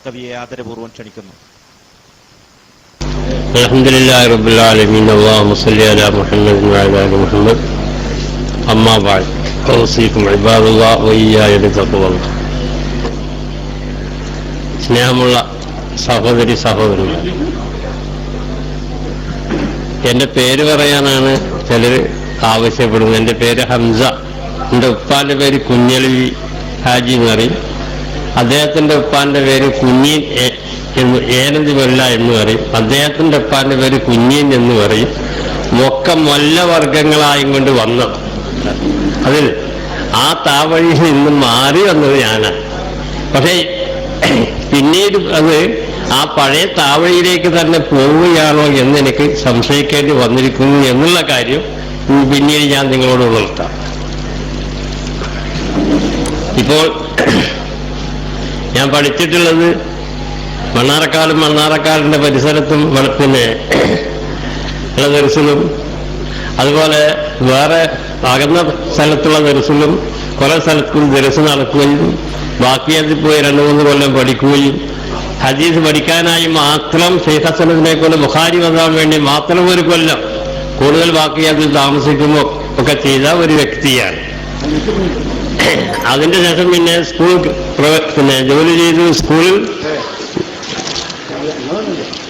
കവിയെ ആദരപൂർവ്വം ക്ഷണിക്കുന്നു. അൽഹംദുലില്ലാഹി റബ്ബിൽ ആലമീൻ. അല്ലാഹുമ്മ സ്വല്ലി അലാ മുഹമ്മദ് വഅലാ ആലി മുഹമ്മദ്. അമ്മാ ബഅദ്. ഔസീകും ഇബാദല്ലാഹ് വഇയ്യായ ബിത്തഖ്വല്ലാഹ്. സ്നേഹമുള്ള സഹോദരി സഹോദരന്മാരെ, എൻ്റെ പേര് പറയാനാണ് ചിലർ ആവശ്യപ്പെടുന്നത്. എൻ്റെ പേര് ഹംസ. എൻ്റെ ഉപ്പാൻ്റെ പേര് കുഞ്ഞലി ഹാജി എന്ന് പറയും. അദ്ദേഹത്തിൻ്റെ ഉപ്പാൻ്റെ പേര് കുഞ്ഞീൻ ഏനന്തി മൊല്ല എന്ന് പറയും. അദ്ദേഹത്തിൻ്റെ ഉപ്പാൻ്റെ പേര് കുഞ്ഞീൻ എന്ന് പറയും. ഒക്കെ മൊല്ലവർഗങ്ങളായും കൊണ്ട് വന്നത്. അതിൽ ആ താവഴിയിൽ നിന്നും മാറി വന്നത് ഞാനാണ്. പക്ഷേ പിന്നീട് അത് ആ പഴയ താവഴിയിലേക്ക് തന്നെ പോവുകയാണോ എന്ന് എനിക്ക് സംശയിക്കേണ്ടി വന്നിരിക്കുന്നു എന്നുള്ള കാര്യം പിന്നീട് ഞാൻ നിങ്ങളോട് ഉണർത്താം. ഇപ്പോൾ ഞാൻ പഠിച്ചിട്ടുള്ളത് മണ്ണാറക്കാടിൻ്റെ പരിസരത്തും പിന്നെ ഉള്ള ദർശനം, അതുപോലെ വേറെ അകന്ന സ്ഥലത്തുള്ള ദർശനം, കുറെ സ്ഥലത്തും ദർശനം നടക്കുകയും ബാക്കിയതിൽ പോയി 2-3 കൊല്ലം പഠിക്കുകയും ഹദീസ് പഠിക്കാനായി മാത്രം ശൈഖ് ഹസനത്തിനെ കൊണ്ട് ബുഖാരി വന്നാൻ വേണ്ടി മാത്രം 1 കൊല്ലം കൂടുതൽ ബാക്കിയതിൽ താമസിക്കുമ്പോൾ ഒക്കെ ചെയ്ത ഒരു വ്യക്തിയാണ്. അതിൻ്റെ ശേഷം പിന്നെ ജോലി ചെയ്തു.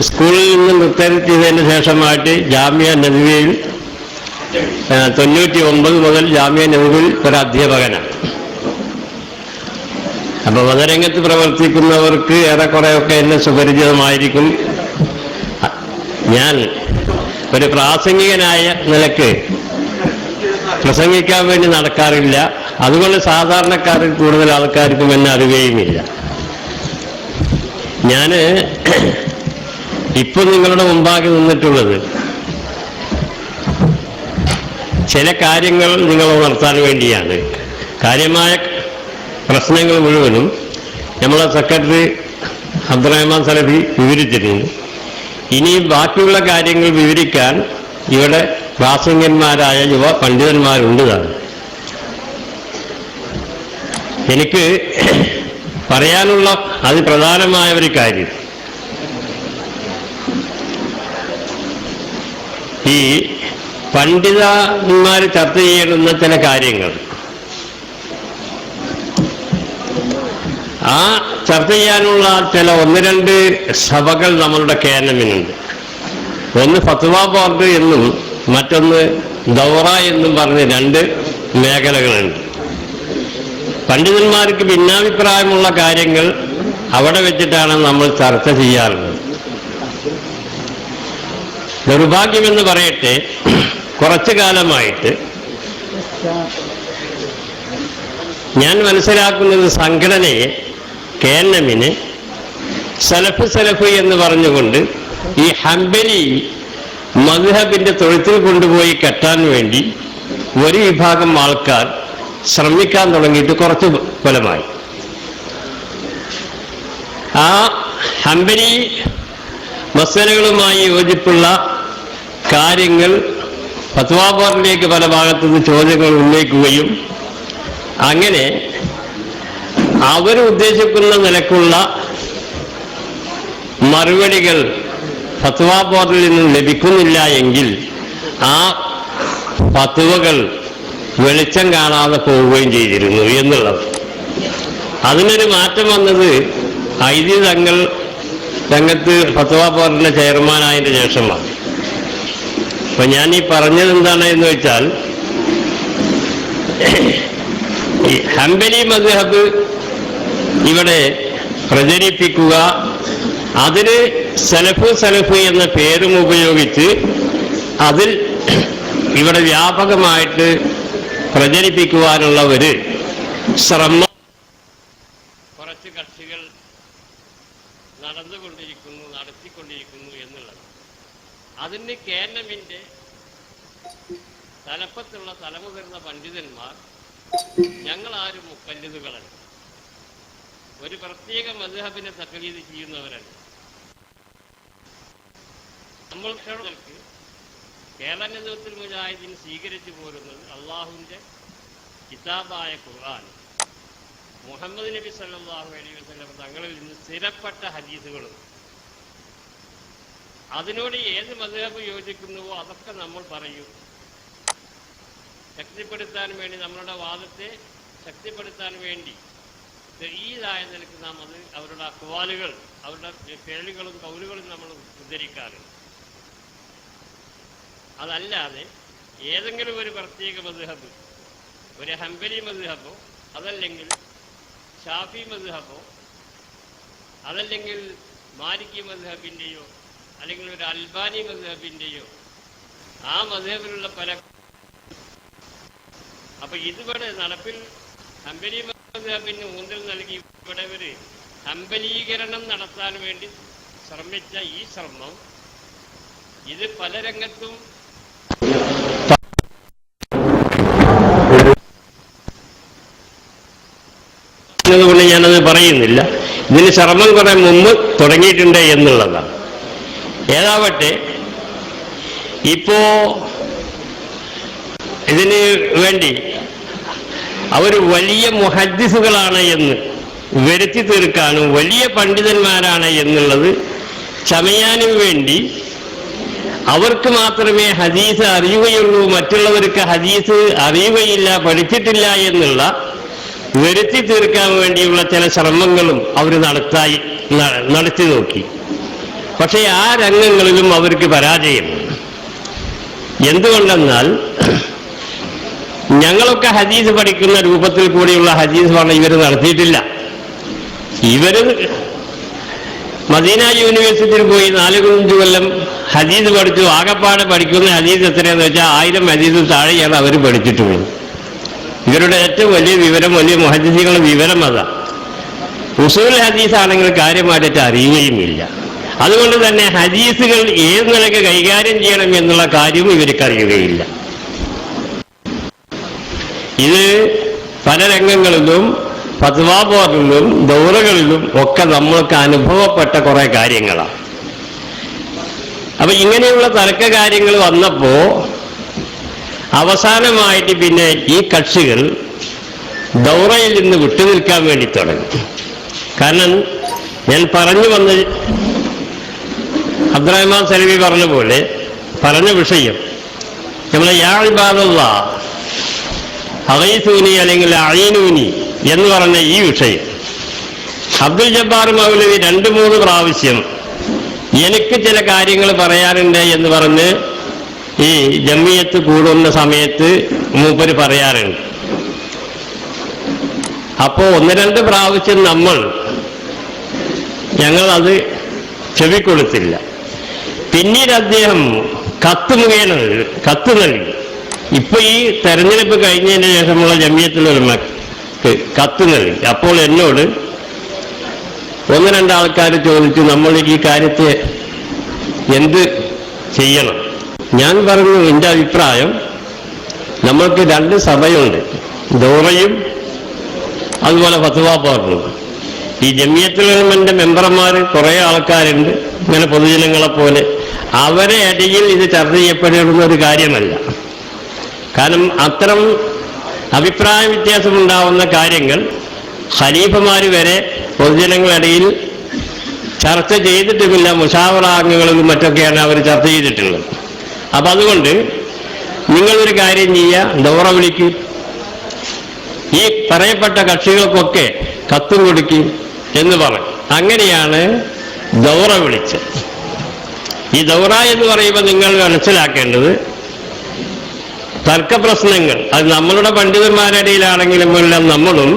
സ്കൂളിൽ നിന്ന് റിട്ടയർ ചെയ്തതിന് ശേഷമായിട്ട് ജാമിയ നബവിയിൽ 99 മുതൽ ജാമിയ നബവിയിൽ ഒരു അധ്യാപകനാണ്. അപ്പൊ മതരംഗത്ത് പ്രവർത്തിക്കുന്നവർക്ക് ഏറെക്കുറെയൊക്കെ എന്നെ സുപരിചിതമായിരിക്കും. ഞാൻ ഒരു പ്രാസംഗികനായ നിലക്ക് പ്രസംഗിക്കാൻ വേണ്ടി നടക്കാറില്ല. അതുകൊണ്ട് സാധാരണക്കാരിൽ കൂടുതൽ ആൾക്കാർക്കും എന്നെ അറിയുകയുമില്ല. ഞാൻ ഇപ്പൊ നിങ്ങളുടെ മുമ്പാകെ നിന്നിട്ടുള്ളത് ചില കാര്യങ്ങൾ നിങ്ങൾ ഉണർത്താൻ വേണ്ടിയാണ്. കാര്യമായ പ്രശ്നങ്ങൾ മുഴുവനും നമ്മളെ സെക്രട്ടറി അബ്ദുറഹ്മാൻ സലഫി വിവരിച്ചിരുന്നു. ഇനി ബാക്കിയുള്ള കാര്യങ്ങൾ വിവരിക്കാൻ ഇവിടെ പ്രാസംഗന്മാരായ യുവ പണ്ഡിതന്മാരുണ്ട്. എനിക്ക് പറയാനുള്ള അതിപ്രധാനമായ ഒരു കാര്യം, ഈ പണ്ഡിതന്മാർ ചർച്ച ചെയ്യുന്ന ചില കാര്യങ്ങൾ, ആ ചർച്ച ചെയ്യാനുള്ള ചില 1-2 സഭകൾ നമ്മളുടെ കേരളത്തിനുണ്ട്. ഒന്ന് ഫത്വ ബോർഡ് എന്നും മറ്റൊന്ന് ദൗറ എന്നും പറഞ്ഞ് 2 മേഖലകളുണ്ട്. പണ്ഡിതന്മാർക്ക് ഭിന്നാഭിപ്രായമുള്ള കാര്യങ്ങൾ അവിടെ വെച്ചിട്ടാണ് നമ്മൾ ചർച്ച ചെയ്യാറുള്ളത്. ദൗർഭാഗ്യമെന്ന് പറയട്ടെ, കുറച്ചു കാലമായിട്ട് ഞാൻ മനസ്സിലാക്കുന്നത് സംഘടനയെ കേരളമിന് സലഫ് എന്ന് പറഞ്ഞുകൊണ്ട് ഈ ഹംബലി മദ്ഹബിന്റെ തൊഴുത്തിൽ കൊണ്ടുപോയി കെട്ടാൻ വേണ്ടി ഒരു വിഭാഗം ആൾക്കാർ ശ്രമിക്കാൻ തുടങ്ങിയിട്ട് കുറച്ച് കൊല്ലമായി. ആ ഹംബലി മസലകളുമായി യോജിപ്പുള്ള കാര്യങ്ങൾ ഫത്വാ ബോർഡിലേക്ക് പല ഭാഗത്തുനിന്ന് ചോദ്യങ്ങൾ ഉന്നയിക്കുകയും അങ്ങനെ അവരുദ്ദേശിക്കുന്ന നിലക്കുള്ള മറുപടികൾ ഫത്വാ ബോർഡിൽ നിന്ന് ലഭിക്കുന്നില്ല എങ്കിൽ ആ ഫത്വകൾ വെളിച്ചം കാണാതെ പോവുകയും ചെയ്തിരുന്നു എന്നുള്ളത്. അതിനൊരു മാറ്റം വന്നത് ഐദി തങ്ങൾ രംഗത്ത് ഫത്വാ ബോർഡിന്റെ ചെയർമാനായതിന് ശേഷമാണ്. അപ്പൊ ഞാൻ ഈ പറഞ്ഞത് എന്താണ് എന്ന് വെച്ചാൽ, ഈ ഹംബലി മദ്ഹബ് ഇവിടെ പ്രചരിപ്പിക്കുക, അതിന് സലഫ് എന്ന പേരും ഉപയോഗിച്ച് അതിൽ ഇവിടെ വ്യാപകമായിട്ട് പ്രചരിപ്പിക്കുവാനുള്ള ഒരു ശ്രമം കുറച്ച് കക്ഷികൾ നടത്തിക്കൊണ്ടിരിക്കുന്നു എന്നുള്ളത്. അതിന് കേരളമിന്റെ തലപ്പത്തുള്ള തലമുതിർന്ന പണ്ഡിതന്മാർ ഞങ്ങളാരും മുഖല്ലിദുകളല്ല, ഒരു പ്രത്യേക മദ്ഹബിനെ തഖ്ലീദ് ചെയ്യുന്നവരല്ല. നമ്മൾക്ക് കേരള നേതൃത്വത്തിൽ മുജാഹിദീൻ സ്വീകരിച്ചു പോരുന്നത് അള്ളാഹുവിൻ്റെ കിതാബായ ഖുർആൻ, മുഹമ്മദ് നബി സല്ലല്ലാഹു അലൈഹി വസല്ലം തങ്ങളിൽ നിന്ന് സ്ഥിരപ്പെട്ട ഹദീസുകളും അതിനോട് ഏത് മദ്ഹബ് യോജിക്കുന്നുവോ അതൊക്കെ നമ്മൾ പറയും. ശക്തിപ്പെടുത്താൻ വേണ്ടി, നമ്മളുടെ വാദത്തെ ശക്തിപ്പെടുത്താൻ വേണ്ടി ഈതായ നിലയ്ക്ക് നാം അത് അവരുടെ അക്വാലുകൾ, അവരുടെ കേൾവികളും കൗലുകളും നമ്മൾ ഉദ്ധരിക്കാറുണ്ട്. അതല്ലാതെ ഏതെങ്കിലും ഒരു പ്രത്യേക മദ്ഹബ്, ഒരു ഹംബലി മദ്ഹബോ അതല്ലെങ്കിൽ ഷാഫി മദ്ഹബോ അതല്ലെങ്കിൽ മാലിക്കി മദ്ഹബിൻ്റെയോ അല്ലെങ്കിൽ ഒരു അൽബാനി മദ്ഹബിൻ്റെയോ ആ മദ്ഹബിലുള്ള പല, അപ്പൊ ഇതിവിടെ നടപ്പിൽ ഹംബലി മദ്ഹബിന് ഊന്നൽ നൽകി ഇവിടെ ഒരു ഹംബലീകരണം നടത്താൻ വേണ്ടി ശ്രമിച്ച ഈ ശ്രമം ഇത് പല രംഗത്തും കൊണ്ട് ഞാനത് പറയുന്നില്ല. ഇതിന് ശ്രമം കുറെ മുമ്പ് തുടങ്ങിയിട്ടുണ്ട് എന്നുള്ളതാണ്. ഏതാവട്ടെ, ഇപ്പോ ഇതിന് വേണ്ടി അവർ വലിയ മുഹദ്ദിസുകളാണ് എന്ന് വരുത്തി തീർക്കാനും വലിയ പണ്ഡിതന്മാരാണ് എന്നുള്ളത് ചമയാനും വേണ്ടി അവർക്ക് മാത്രമേ ഹദീസ് അറിയുകയുള്ളൂ, മറ്റുള്ളവർക്ക് ഹദീസ് അറിയുകയില്ല, പഠിച്ചിട്ടില്ല എന്നുള്ള വരുത്തി തീർക്കാൻ വേണ്ടിയുള്ള ചില ശ്രമങ്ങളും അവർ നടത്തി നോക്കി. പക്ഷേ ആ രംഗങ്ങളിലും അവർക്ക് പരാജയം. എന്തുകൊണ്ടെന്നാൽ ഞങ്ങളൊക്കെ ഹദീസ് പഠിക്കുന്ന രൂപത്തിൽ കൂടിയുള്ള ഹദീസ് പഠനം ഇവർ നടത്തിയിട്ടില്ല. ഇവര് മദീന യൂണിവേഴ്സിറ്റിയിൽ പോയി 4-5 കൊല്ലം ഹദീസ് പഠിച്ചു. ആകപ്പാടെ പഠിക്കുന്ന ഹദീസ് എത്രയാന്ന് വെച്ചാൽ 1000 ഹദീസ് താഴെയാണ് അവർ പഠിച്ചിട്ടുള്ളത്. ഇവരുടെ ഏറ്റവും വലിയ വിവരം, വലിയ മുഹദ്ദിസുകളുടെ വിവരം അതാണ്. ഉസൂൽ ഹദീസ് ആണെങ്കിൽ കാര്യമായിട്ട് അറിയുകയുമില്ല. അതുകൊണ്ട് തന്നെ ഹദീസുകൾ ഏത് നിലയ്ക്ക് കൈകാര്യം ചെയ്യണം എന്നുള്ള കാര്യവും ഇവർക്ക് അറിയുകയില്ല. ഇത് പല രംഗങ്ങളിലും ഫത്വാ ബോർഡിലും ദൗറകളിലും ഒക്കെ നമ്മൾക്ക് അനുഭവപ്പെട്ട കുറെ കാര്യങ്ങളാണ്. അപ്പൊ ഇങ്ങനെയുള്ള തർക്ക കാര്യങ്ങൾ വന്നപ്പോ അവസാനമായിട്ട് പിന്നെ ഈ കക്ഷികൾ ദൗറയിൽ നിന്ന് വിട്ടുനിൽക്കാൻ വേണ്ടി തുടങ്ങി. കാരണം ഞാൻ പറഞ്ഞു വന്ന അബ്ദുറഹ്മാൻ സലഫി പറഞ്ഞ പോലെ പറഞ്ഞ വിഷയം നമ്മളെ യാ ഇബാദല്ലാഹ് അഗീസൂനി അല്ലെങ്കിൽ അഈനൂനി എന്ന് പറഞ്ഞ ഈ വിഷയം അബ്ദുൽ ജബ്ബാർ മൗലവി 2-3 പ്രാവശ്യം എനിക്ക് ചില കാര്യങ്ങൾ പറയാനുണ്ട് എന്ന് പറഞ്ഞ് ഈ ജമിയത്ത് കൂടുന്ന സമയത്ത് മൂപ്പര് പറയാറുണ്ട്. അപ്പോ 1-2 പ്രാവശ്യം ഞങ്ങളത് ചെവിക്കൊടുത്തില്ല. പിന്നീട് അദ്ദേഹം കത്ത് നൽകി. ഇപ്പൊ ഈ തെരഞ്ഞെടുപ്പ് കഴിഞ്ഞതിന് ശേഷമുള്ള ജമിയത്തുൽ കത്ത് നൽകി. അപ്പോൾ എന്നോട് 1-2 ആൾക്കാർ ചോദിച്ചു, നമ്മൾ ഈ കാര്യത്തെ എന്ത് ചെയ്യണം? ഞാൻ പറഞ്ഞു, എൻ്റെ അഭിപ്രായം നമ്മൾക്ക് 2 സഭയുണ്ട്, ദൗറയും അതുപോലെ ഫത്വാ ബോർഡും. ഈ ജമിയത്തുൽ ഉലമയുടെ മെമ്പർമാർ കുറെ ആൾക്കാരുണ്ട്, ഇങ്ങനെ പൊതുജനങ്ങളെ പോലെ. അവരെ ഇടയിൽ ഇത് ചർച്ച ചെയ്യപ്പെടേണ്ടുന്ന ഒരു കാര്യമല്ല. കാരണം അത്തരം അഭിപ്രായ വ്യത്യാസമുണ്ടാവുന്ന കാര്യങ്ങൾ ഖലീഫമാർ വരെ പൊതുജനങ്ങളിടയിൽ ചർച്ച ചെയ്തിട്ടുമില്ല. മുശാവറാംഗങ്ങളിലും മറ്റൊക്കെയാണ് അവർ ചർച്ച ചെയ്തിട്ടുള്ളത്. അപ്പം അതുകൊണ്ട് നിങ്ങളൊരു കാര്യം ചെയ്യുക, ദൗറ വിളിക്കും, ഈ പറയപ്പെട്ട കക്ഷികൾക്കൊക്കെ കത്തും കൊടുക്കും എന്ന് പറഞ്ഞു. അങ്ങനെയാണ് ദൗറ വിളിച്ചത്. ഈ ദൗറ എന്ന് പറയുമ്പോൾ നിങ്ങൾ മനസ്സിലാക്കേണ്ടത്, തർക്കപ്രശ്നങ്ങൾ അത് നമ്മളുടെ പണ്ഡിതന്മാരുടെ ഇടയിലാണെങ്കിലും എല്ലാം നമ്മളും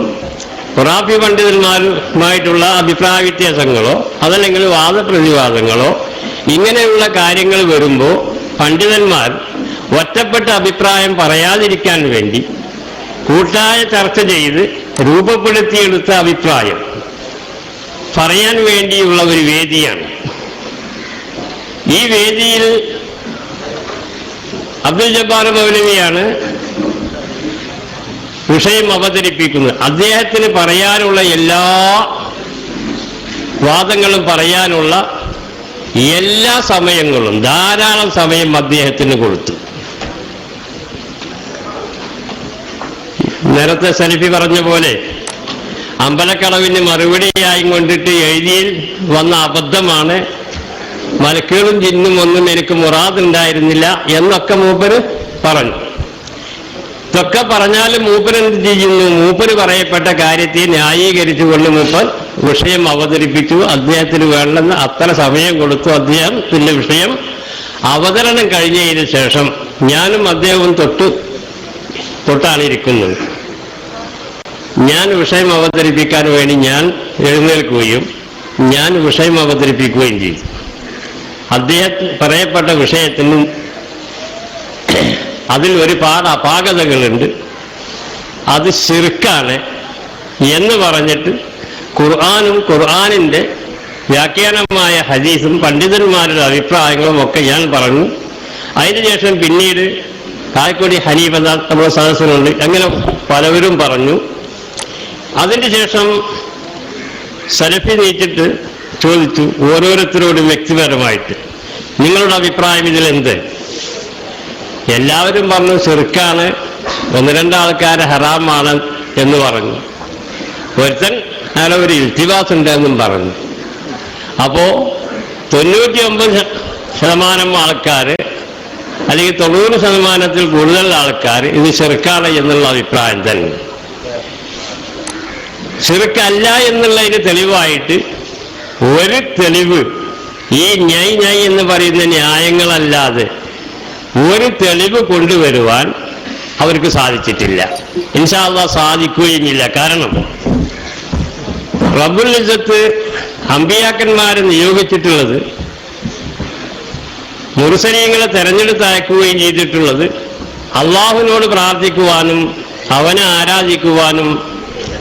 ഖുറാഫി പണ്ഡിതന്മാരുമായിട്ടുള്ള അഭിപ്രായ വ്യത്യാസങ്ങളോ അതല്ലെങ്കിൽ വാദപ്രതിവാദങ്ങളോ ഇങ്ങനെയുള്ള കാര്യങ്ങൾ വരുമ്പോൾ പണ്ഡിതന്മാർ ഒറ്റപ്പെട്ട അഭിപ്രായം പറയാതിരിക്കാൻ വേണ്ടി കൂട്ടായ ചർച്ച ചെയ്ത് രൂപപ്പെടുത്തിയെടുത്ത അഭിപ്രായം പറയാൻ വേണ്ടിയുള്ള ഒരു വേദിയാണ്. ഈ വേദിയിൽ അബ്ദുൽ ജബ്ബാർ മൗലവിയാണ് വിഷയം അവതരിപ്പിക്കുന്നത്. അദ്ദേഹത്തിന് പറയാനുള്ള എല്ലാ വാദങ്ങളും പറയാനുള്ള എല്ലാ സമയങ്ങളും ധാരാളം സമയം അദ്ദേഹത്തിന് കൊടുത്തു. നേരത്തെ സലഫി പറഞ്ഞ പോലെ അമ്പലക്കടവിന് മറുപടിയായി കൊണ്ടിട്ട് എഴുതിയിൽ വന്ന അബദ്ധമാണ്, മലക്കുകളും ജിന്നും ഒന്നും എനിക്ക് മുറാദുണ്ടായിരുന്നില്ല എന്നൊക്കെ മൂപ്പര് പറഞ്ഞു. ഇതൊക്കെ പറഞ്ഞാലും മൂപ്പര് എന്ത് ചെയ്യുന്നു? മൂപ്പര് പറയപ്പെട്ട കാര്യത്തെ ന്യായീകരിച്ചുകൊണ്ട് മൂപ്പർ വിഷയം അവതരിപ്പിച്ചു. അദ്ദേഹത്തിന് വേണ്ടെന്ന് അത്ര സമയം കൊടുത്തു. അദ്ദേഹത്തിന്റെ വിഷയം അവതരണം കഴിഞ്ഞതിന് ശേഷം ഞാനും അദ്ദേഹവും തൊട്ടാണ് ഇരിക്കുന്നത്. ഞാൻ വിഷയം അവതരിപ്പിക്കാൻ വേണ്ടി ഞാൻ എഴുന്നേൽക്കുകയും ഞാൻ വിഷയം അവതരിപ്പിക്കുകയും ചെയ്തു. അദ്ദേഹം പറയപ്പെട്ട വിഷയത്തിന് അതിൽ ഒരുപാട് അപാകതകളുണ്ട്, അത് ശിർക്കാണ് എന്ന് പറഞ്ഞിട്ട് ഖുർആനും ഖുർആനിന്റെ വ്യാഖ്യാനമായ ഹദീസും പണ്ഡിതന്മാരുടെ അഭിപ്രായങ്ങളും ഒക്കെ ഞാൻ പറഞ്ഞു. അതിനുശേഷം പിന്നീട് കായക്കൊടി ഹനീഫ നമ്മുടെ സദസ്സിനുണ്ട്, അങ്ങനെ പലവരും പറഞ്ഞു. അതിന് ശേഷം സലഫി നീച്ചിട്ട് ചോദിച്ചു ഓരോരുത്തരോടും വ്യക്തിപരമായിട്ട്, നിങ്ങളുടെ അഭിപ്രായം ഇതിലെന്ത്? എല്ലാവരും പറഞ്ഞു ശിർക്കാണ്, ഒന്ന് രണ്ടാൾക്കാരെ ഹറാമാണ് എന്ന് പറഞ്ഞു. ഒരുത്തൻ അയാളെ ഒരു ഇൽത്തിബാസ് ഉണ്ടെന്നും പറഞ്ഞു. അപ്പോ 99% ആൾക്കാർ അല്ലെങ്കിൽ 90% കൂടുതൽ ആൾക്കാർ ഇത് ശിർക്കാണ് എന്നുള്ള അഭിപ്രായം തന്നെ. ശിർക്കല്ല എന്നുള്ളതിന് തെളിവായിട്ട് ഒരു തെളിവ് ഈ ഞൈ എന്ന് പറയുന്ന ന്യായങ്ങളല്ലാതെ ഒരു തെളിവ് കൊണ്ടുവരുവാൻ അവർക്ക് സാധിച്ചിട്ടില്ല. ഇൻഷാ അല്ലാഹ് സാധിക്കുകയുമില്ല. കാരണം റബ്ബുൽ ഇസ്സത്ത് അമ്പിയാക്കന്മാരെ നിയോഗിച്ചിട്ടുള്ളത്, മുർസലീങ്ങളെ തെരഞ്ഞെടുത്ത് അയക്കുകയും ചെയ്തിട്ടുള്ളത് അള്ളാഹുവിനോട് പ്രാർത്ഥിക്കുവാനും അവനെ ആരാധിക്കുവാനും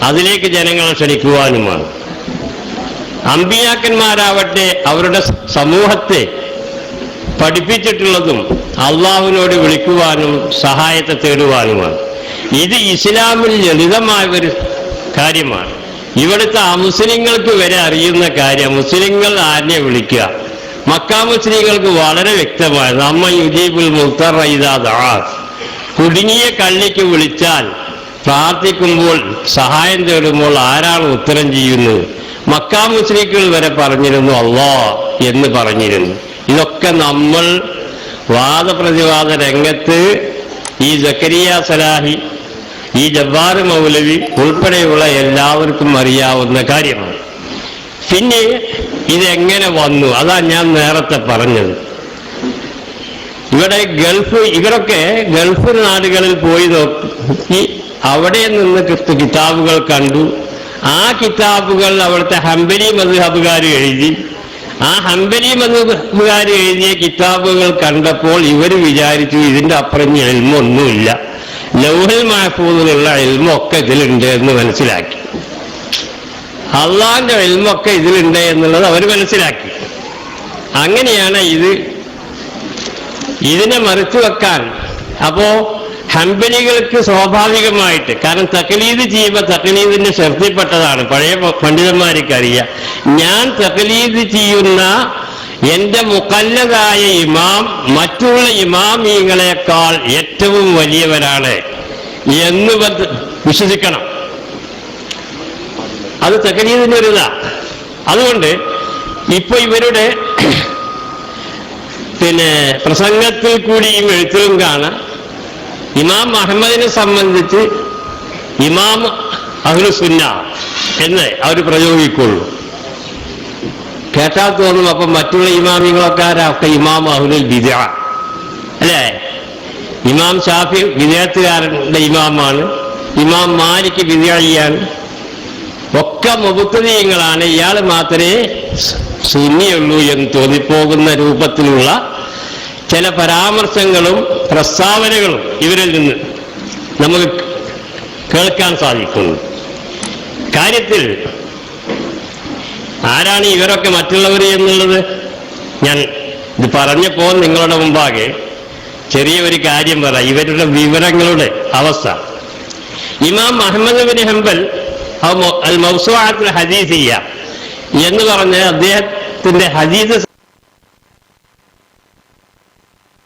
അതിലേക്ക് ജനങ്ങളെ ക്ഷണിക്കുവാനുമാണ്. അമ്പിയാക്കന്മാരാവട്ടെ അവരുടെ സമൂഹത്തെ പഠിപ്പിച്ചിട്ടുള്ളതും അള്ളാഹുവിനോട് വിളിക്കുവാനും സഹായത്തെ തേടുവാനുമാണ്. ഇത് ഇസ്ലാമിൽ ലളിതമായ ഒരു കാര്യമാണ്. ഇവിടുത്തെ അമുസ്ലിങ്ങൾക്ക് വരെ അറിയുന്ന കാര്യം. മുസ്ലിങ്ങൾ ആരെ വിളിക്കുക? മക്കാ മുസ്ലിങ്ങൾക്ക് വളരെ വ്യക്തമായ നമ്മ യുജീബുൽ മുഖ്തർ കുടുങ്ങിയ കള്ളിക്ക് വിളിച്ചാൽ പ്രാർത്ഥിക്കുമ്പോൾ സഹായം തേടുമ്പോൾ ആരാണ് ഉത്തരം ചെയ്യുന്നത്? മക്കാ മുസ്ലിങ്ങൾ വരെ പറഞ്ഞിരുന്നു അല്ലാഹ് എന്ന് പറഞ്ഞിരുന്നു. ഇതൊക്കെ നമ്മൾ വാദപ്രതിവാദ രംഗത്ത് ഈ സക്കരിയ സലാഹി, ഈ ജബ്ബാർ മൗലവി ഉൾപ്പെടെയുള്ള എല്ലാവർക്കും അറിയാവുന്ന കാര്യമാണ്. പിന്നെ ഇതെങ്ങനെ വന്നു? അതാ ഞാൻ നേരത്തെ പറഞ്ഞത്. ഇവരൊക്കെ ഗൾഫ് നാടുകളിൽ പോയി നോക്കി അവിടെ നിന്ന് കിതാബുകൾ കണ്ടു. ആ കിതാബുകൾ അവിടുത്തെ ഹംബലി മദ്ഹബുകാർ എഴുതി. ആ ഹംബലി മദ്ഹബുകാർ എഴുതിയ കിതാബുകൾ കണ്ടപ്പോൾ ഇവർ വിചാരിച്ചു ഇതിന്റെ അപ്പുറം ഇൽമൊന്നുമില്ല, ലൗഹുൽ മഹ്ഫൂദിലുള്ള ഇൽമൊക്കെ ഇതിലുണ്ട് എന്ന് മനസ്സിലാക്കി. അള്ളാന്റെ ഇൽമൊക്കെ ഇതിലുണ്ട് എന്നുള്ളത് അവർ മനസ്സിലാക്കി. അങ്ങനെയാണ് ഇതിനെ മറിച്ചു വെക്കാൻ. അപ്പോ ഹംബലികൾക്ക് സ്വാഭാവികമായിട്ട്, കാരണം തഖ്ലീദ് ചെയ്യുമ്പോൾ തഖ്ലീദിന്റെ ഷർത്തിൽപ്പെട്ടതാണ്, പഴയ പണ്ഡിതന്മാർക്ക് അറിയാം. ഞാൻ തഖ്ലീദ് ചെയ്യുന്ന എന്റെ മുഖല്ലതായ ഇമാം മറ്റുള്ള ഇമാമീങ്ങളെക്കാൾ ഏറ്റവും വലിയവരാണ് എന്ന് വിശ്വസിക്കണം. അത് തഖ്ലീദിന്റെ ഒരു ഇതാ. അതുകൊണ്ട് ഇപ്പൊ ഇവരുടെ പ്രസംഗത്തിൽ കൂടിയും എഴുത്തിലും കാണാം, ഇമാം അഹമ്മദിനെ സംബന്ധിച്ച് ഇമാം അഹ്ലുസുന്ന എന്ന് അവർ പ്രയോഗിക്കുള്ളൂ. കേട്ടാൽ തോന്നും അപ്പം മറ്റുള്ള ഇമാമികളൊക്കെ ഇമാം അഹ്ലുൽ ബിദ്അ അല്ലേ? ഇമാം ഷാഫി ബിദ്അത്തുകാരന്റെ ഇമാമാണ്, ഇമാം മാലിക് ബിദ്അയാണ്, ഒക്കെ മുബ്തദിഈങ്ങളാണ്. ഇയാൾ മാത്രമേ സുന്നിയുള്ളൂ എന്ന് തോന്നിപ്പോകുന്ന രൂപത്തിലുള്ള ചില പരാമർശങ്ങളും പ്രസ്താവനകളും ഇവരിൽ നിന്ന് നമുക്ക് കേൾക്കാൻ സാധിക്കുന്നു. കാര്യത്തിൽ ആരാണ് ഇവരൊക്കെ മറ്റുള്ളവർ എന്നുള്ളത് ഞാൻ ഇത് പറഞ്ഞപ്പോൾ നിങ്ങളുടെ മുമ്പാകെ ചെറിയ ഒരു കാര്യം പറയാം, ഇവരുടെ വിവരങ്ങളുടെ അവസ്ഥ. ഇമാം അഹ്മദ് ബിൻ ഹംബൽ അൽ മൗസൂഅത്തുൽ ഹദീസിയ്യ എന്ന് പറഞ്ഞ അദ്ദേഹത്തിന്റെ ഹദീസ്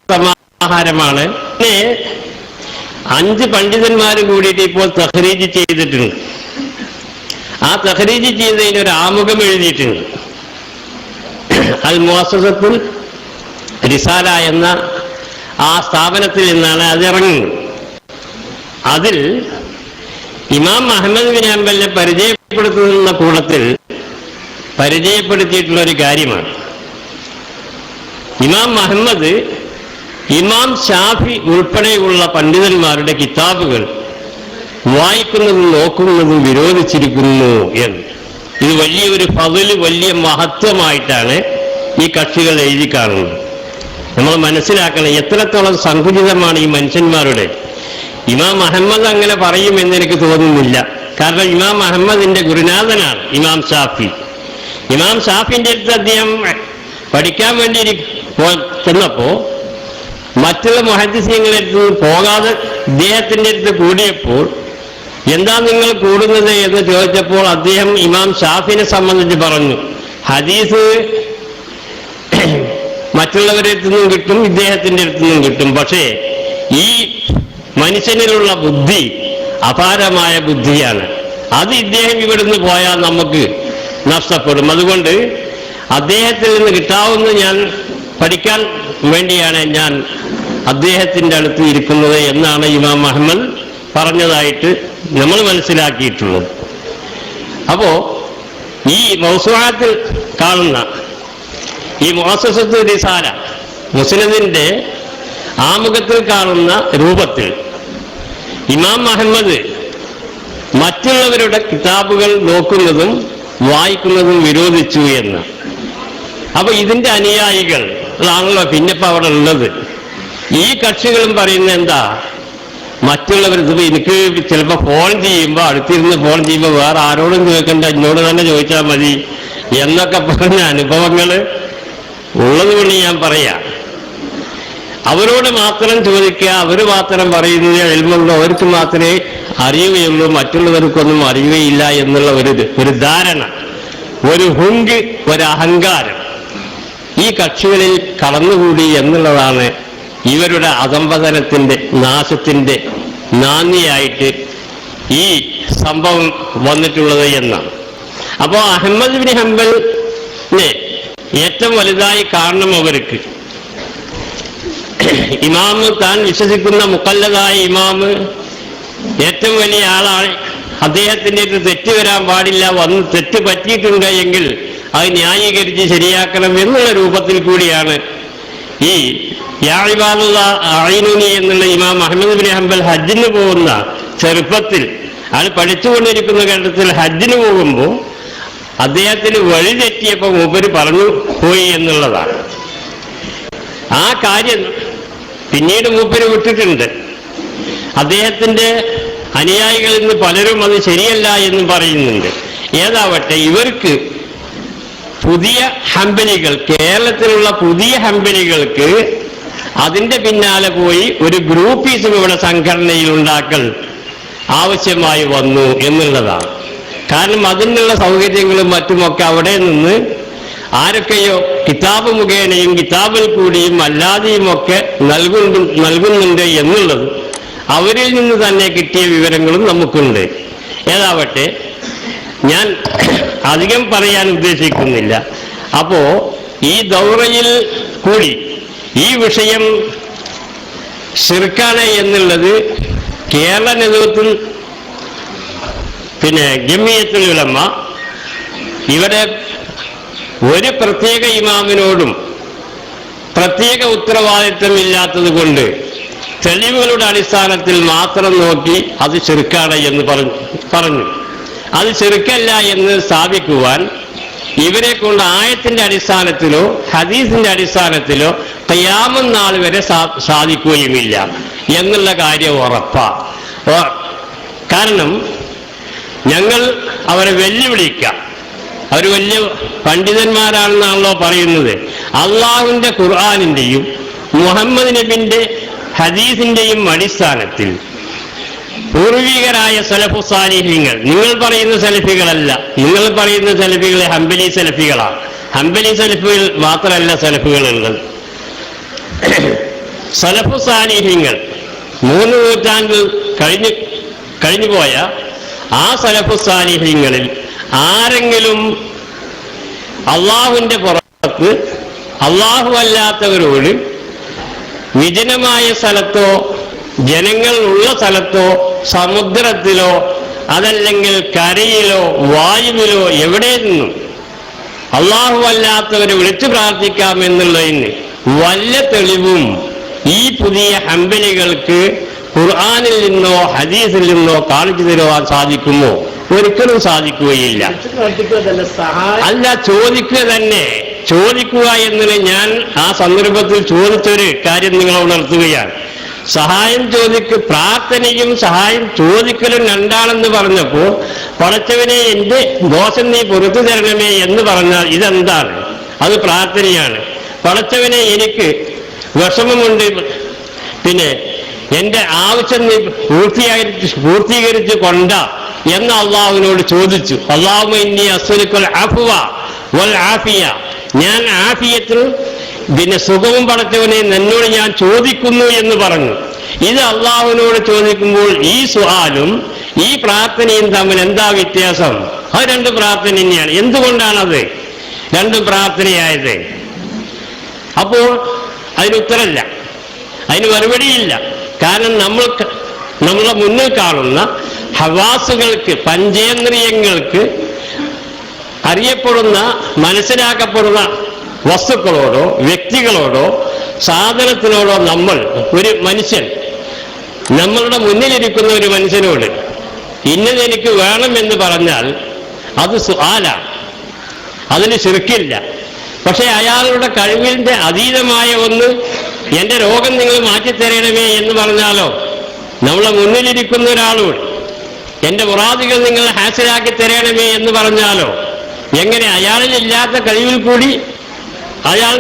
സമാഹാരമാണ്. 5 പണ്ഡിതന്മാർ കൂടിയിട്ട് ഇപ്പോൾ തഖ്രീജ് ചെയ്തിട്ടുണ്ട്. ആ തഖ്രീജ് ചെയ്തതിന് ഒരു ആമുഖം എഴുതിയിട്ടുണ്ട്. അൽ മുഅസ്സസത്തുൽ റിസാല എന്ന ആ സ്ഥാപനത്തിൽ നിന്നാണ് അതിറങ്ങുന്നത്. അതിൽ ഇമാം അഹ്മദ് ബിൻ ഹംബലിനെ പരിചയപ്പെടുത്തുന്ന കൂട്ടത്തിൽ പരിചയപ്പെടുത്തിയിട്ടുള്ള ഒരു കാര്യമാണ്, ഇമാം അഹ്മദ് ഇമാം ഷാഫി ഉൾപ്പെടെയുള്ള പണ്ഡിതന്മാരുടെ കിതാബുകൾ വായിക്കുന്നതും നോക്കുന്നതും വിരോധിച്ചിരിക്കുന്നു എന്ന്. ഇത് വലിയൊരു ഫضല്, വലിയ മഹത്വമായിട്ടാണ് ഈ കക്ഷികൾ എഴുതി കാണുന്നത്. നമ്മൾ മനസ്സിലാക്കണം എത്രത്തോളം സങ്കുചിതമാണ് ഈ മനുഷ്യന്മാരുടെ. ഇമാം അഹമ്മദ് അങ്ങനെ പറയുമെന്ന് എനിക്ക് തോന്നുന്നില്ല. കാരണം ഇമാം അഹമ്മദിന്റെ ഗുരുനാഥനാണ് ഇമാം ഷാഫി. ഇമാം ഷാഫിന്റെ അടുത്ത് അദ്ദേഹം പഠിക്കാൻ വേണ്ടി ചെന്നപ്പോ മറ്റുള്ള മുഹദ്ദിസീങ്ങളുടെ അടുത്ത് പോകാതെ ഇദ്ദേഹത്തിന്റെ അടുത്ത് കൂടിയപ്പോൾ എന്താ നിങ്ങൾ കൂടുന്നത് എന്ന് ചോദിച്ചപ്പോൾ അദ്ദേഹം ഇമാം ഷാഫിനെ സംബന്ധിച്ച് പറഞ്ഞു, ഹദീസ് മറ്റുള്ളവരുടെ അടുത്തു നിന്നും കിട്ടും, ഇദ്ദേഹത്തിന്റെ അടുത്തു നിന്നും കിട്ടും, പക്ഷേ ഈ മനുഷ്യനിലുള്ള ബുദ്ധി അപാരമായ ബുദ്ധിയാണ്, അത് ഇദ്ദേഹം ഇവിടുന്ന് പോയാൽ നമുക്ക് നഷ്ടപ്പെടും. അതുകൊണ്ട് അദ്ദേഹത്തിൽ നിന്ന് കിട്ടാവുന്ന ഞാൻ പഠിക്കാൻ വേണ്ടിയാണ് ഞാൻ അദ്ദേഹത്തിന്റെ അടുത്ത് ഇരിക്കുന്നത് എന്നാണ് ഇമാം അഹ്മദ് പറഞ്ഞതായിട്ട് നമ്മൾ മനസ്സിലാക്കിയിട്ടുള്ളത്. അപ്പോ ഈ മൗസുആത്തിൽ കാണുന്ന ഈ മുഅസ്സസത്തുൽ റിസാല മുസ്നദിന്റെ ആമുഖത്തിൽ കാണുന്ന രൂപത്തിൽ ഇമാം അഹ്മദ് മറ്റുള്ളവരുടെ കിതാബുകൾ നോക്കുന്നതും വായിക്കുന്നതും വിരോധിച്ചു എന്ന്. അപ്പൊ ഇതിന്റെ അനുയായികൾ ആണല്ലോ പിന്നിപ്പോ അവിടെ ഉള്ളത്. ഈ കക്ഷികളും പറയുന്നത് എന്താ, മറ്റുള്ളവർ എനിക്ക് ചിലപ്പോൾ ഫോൺ ചെയ്യുമ്പോൾ അടുത്തിരുന്ന് ഫോൺ ചെയ്യുമ്പോൾ വേറെ ആരോടും ചോദിക്കണ്ട, എന്നോട് തന്നെ ചോദിച്ചാൽ മതി എന്നൊക്കെ പറഞ്ഞ അനുഭവങ്ങൾ ഉള്ളത് കൊണ്ട് ഞാൻ പറയാം. അവരോട് മാത്രം ചോദിക്കുക, അവർ മാത്രം പറയുന്നത് എൽമുള്ളൂ, അവർക്ക് മാത്രമേ അറിയുകയുള്ളൂ, മറ്റുള്ളവർക്കൊന്നും അറിയുകയില്ല എന്നുള്ള ഒരു ധാരണ, ഒരു ഹുങ്ക്, ഒരു അഹങ്കാരം ഈ കക്ഷികളിൽ കടന്നുകൂടി എന്നുള്ളതാണ് ഇവരുടെ അധംപതനത്തിന്റെ, നാശത്തിന്റെ നാന്ദിയായിട്ട് ഈ സംഭവം വന്നിട്ടുള്ളത് എന്നാണ്. അപ്പോൾ അഹ്മദ് ബിൻ ഹംബലിനെ ഏറ്റവും വലുതായി കാരണം അവർക്ക് ഇമാമ്, താൻ വിശ്വസിക്കുന്ന മുഖല്ലദായ ഇമാമ് ഏറ്റവും വലിയ ആളാണ്, അദ്ദേഹത്തിന്റെ തെറ്റ് വരാൻ പാടില്ല, വന്ന് തെറ്റ് പറ്റിയിട്ടുണ്ട് എങ്കിൽ അത് ന്യായീകരിച്ച് ശരിയാക്കണം എന്നുള്ള രൂപത്തിൽ കൂടിയാണ് ഈ യാ ഇബാദല്ലാഹ് അഈനുനി എന്നുള്ള ഇമാം അഹ്മദ് ബിൻ ഹംബൽ ഹജ്ജിന് പോകുന്ന ചെറുപ്പത്തിൽ, അത് പഠിച്ചുകൊണ്ടിരിക്കുന്ന ഘട്ടത്തിൽ ഹജ്ജിന് പോകുമ്പോൾ അദ്ദേഹത്തിന് വഴി തെറ്റിയപ്പോൾ മൂപ്പര് പറഞ്ഞു പോയി എന്നുള്ളതാണ്. ആ കാര്യം പിന്നീട് മൂപ്പര് വിട്ടിട്ടുണ്ട്. അദ്ദേഹത്തിന്റെ അനുയായികളിൽ നിന്ന് പലരും അത് ശരിയല്ല എന്ന് പറയുന്നുണ്ട്. ഏതാവട്ടെ, ഇവർക്ക് പുതിയ ഹംബലികൾ, കേരളത്തിലുള്ള പുതിയ ഹംബലികൾക്ക് അതിന്റെ പിന്നാലെ പോയി ഒരു ഗ്രൂപ്പീസും ഇവിടെ സംഘടനയിൽ ഉണ്ടാക്കൽ ആവശ്യമായി വന്നു എന്നുള്ളതാണ്. കാരണം അതിനുള്ള സൗകര്യങ്ങളും മറ്റുമൊക്കെ അവിടെ നിന്ന് ആരൊക്കെയോ കിതാബ് മുഖേനയും കിതാബിൽ കൂടിയും അല്ലാതെയുമൊക്കെ നൽകുന്നുണ്ട് എന്നുള്ളത് അവരിൽ നിന്ന് തന്നെ കിട്ടിയ വിവരങ്ങളും നമുക്കുണ്ട്. ഏതാവട്ടെ, ഞാൻ അധികം പറയാൻ ഉദ്ദേശിക്കുന്നില്ല. അപ്പോ ഈ ദൗറയിൽ കൂടി ഈ വിഷയം ശിർക്കാണ് എന്നുള്ളത് കേരള നേതൃത്വത്തിൽ, പിന്നെ ജമിയത്തുൽ ഉലമ ഇവിടെ ഒരു പ്രത്യേക ഇമാമിനോടും പ്രത്യേക ഉത്തരവാദിത്വം ഇല്ലാത്തത് കൊണ്ട് തെളിവുകളുടെ അടിസ്ഥാനത്തിൽ മാത്രം നോക്കി അത് ശിർക്കാണ് എന്ന് പറഞ്ഞു. അത് ശിർക്കല്ല എന്ന് സ്ഥാപിക്കുവാൻ ഇവരെ കൊണ്ട് ആയത്തിന്റെ അടിസ്ഥാനത്തിലോ ഹദീസിന്റെ അടിസ്ഥാനത്തിലോ ഖിയാമത്ത് നാൾ വരെ സാധിക്കുകയുമില്ല എന്നുള്ള കാര്യം ഉറപ്പാണ്. കാരണം ഞങ്ങൾ അവരെ വെല്ലുവിളിക്കാം, അവർ വലിയ പണ്ഡിതന്മാരാണെന്നാണല്ലോ പറയുന്നത്. അള്ളാഹുവിന്റെ ഖുർആനിന്റെയും മുഹമ്മദ് നബിന്റെ ഹദീസിന്റെയും അടിസ്ഥാനത്തിൽ പൂർവികരായ സലഫു സാലിഹീങ്ങൾ, നിങ്ങൾ പറയുന്ന സലഫികളല്ല, നിങ്ങൾ പറയുന്ന സലഫികളെ ഹംബലി സലഫികളാണ്. ഹംബലി സലഫികൾ മാത്രമല്ല സലഫുകളുള്ളത്. സലഫു സാലിഹീങ്ങൾ 3 നൂറ്റാണ്ടിൽ കഴിഞ്ഞു പോയ ആ സലഫു സാലിഹീങ്ങളിൽ ആരെങ്കിലും അള്ളാഹുവിന്റെ പുറത്ത് അള്ളാഹു അല്ലാത്തവരോട് വിജനമായ സ്ഥലത്തോ ജനങ്ങൾ ഉള്ള സ്ഥലത്തോ സമുദ്രത്തിലോ അതല്ലെങ്കിൽ കരയിലോ വായുവിലോ എവിടെ നിന്നും അള്ളാഹു അല്ലാത്തവരെ വിളിച്ചു പ്രാർത്ഥിക്കാമെന്നുള്ളതിന് വല്ല തെളിവും ഈ പുതിയ ഹംബലികൾക്ക് ഖുർആനിൽ നിന്നോ ഹദീസിൽ നിന്നോ കാണിച്ചു തരുവാൻ സാധിക്കുമോ? ഒരിക്കലും സാധിക്കുകയില്ല. അല്ല, ചോദിക്കുക തന്നെ. ചോദിക്കുക എന്നത് ഞാൻ ആ സന്ദർഭത്തിൽ ചോദിച്ചൊരു കാര്യം നിങ്ങളോട് ഉണർത്തുകയാണ്. സഹായം പ്രാർത്ഥനയും സഹായം ചോദിക്കലും രണ്ടാണെന്ന് പറഞ്ഞപ്പോൾ പടച്ചവനെ എന്റെ ദോഷം നീ പുറത്തു തരണമേ എന്ന് പറഞ്ഞാൽ ഇതെന്താണ്? അത് പ്രാർത്ഥനയാണ്. പടച്ചവനെ എനിക്ക് വിഷമമുണ്ട്, പിന്നെ എന്റെ ആവശ്യം നീ പൂർത്തീകരിച്ച് കൊണ്ട എന്ന് അള്ളാഹുവിനോട് ചോദിച്ചു. അല്ലാഹുമ്മ ഇന്നി അസ്അലുക്കൽ അഫ്വ വൽ ആഫിയ, ഞാൻ ആഫിയത്തിൽ പിന്നെ സുഖവും പടച്ചവനെ എന്നോട് ഞാൻ ചോദിക്കുന്നു എന്ന് പറഞ്ഞു. ഇത് അള്ളാഹുവിനോട് ചോദിക്കുമ്പോൾ ഈ സുആലും ഈ പ്രാർത്ഥനയും തമ്മിൽ എന്താ വ്യത്യാസം? അത് രണ്ടും പ്രാർത്ഥന തന്നെയാണ്. എന്തുകൊണ്ടാണത് രണ്ടും പ്രാർത്ഥനയായത്? അപ്പോൾ അതിനുത്തരമില്ല, അതിന് മറുപടിയില്ല. കാരണം നമ്മളെ മുന്നിൽ കാണുന്ന ഹവാസുകൾക്ക്, പഞ്ചേന്ദ്രിയങ്ങൾക്ക് അറിയപ്പെടുന്ന മനസ്സിലാക്കപ്പെടുന്ന വസ്തുക്കളോടോ വ്യക്തികളോടോ സാധനത്തിനോടോ ഒരു മനുഷ്യൻ നമ്മളുടെ മുന്നിലിരിക്കുന്ന ഒരു മനുഷ്യനോട് ഇന്നത് എനിക്ക് വേണമെന്ന് പറഞ്ഞാൽ അത് സുആലാണ്, അതിന് ശിർക്കില്ല. പക്ഷെ അയാളുടെ കഴിവിന്റെ അതീതമായ ഒന്ന്, എന്റെ രോഗം നിങ്ങൾ മാറ്റിത്തരണമേ എന്ന് പറഞ്ഞാലോ, നമ്മളെ മുന്നിലിരിക്കുന്ന ഒരാളോട് എന്റെ മുറാദുകൾ നിങ്ങൾ ഹാസിലാക്കി തരണമേ എന്ന് പറഞ്ഞാലോ, എങ്ങനെ അയാളിലില്ലാത്ത കഴിവിൽ കൂടി അയാൾ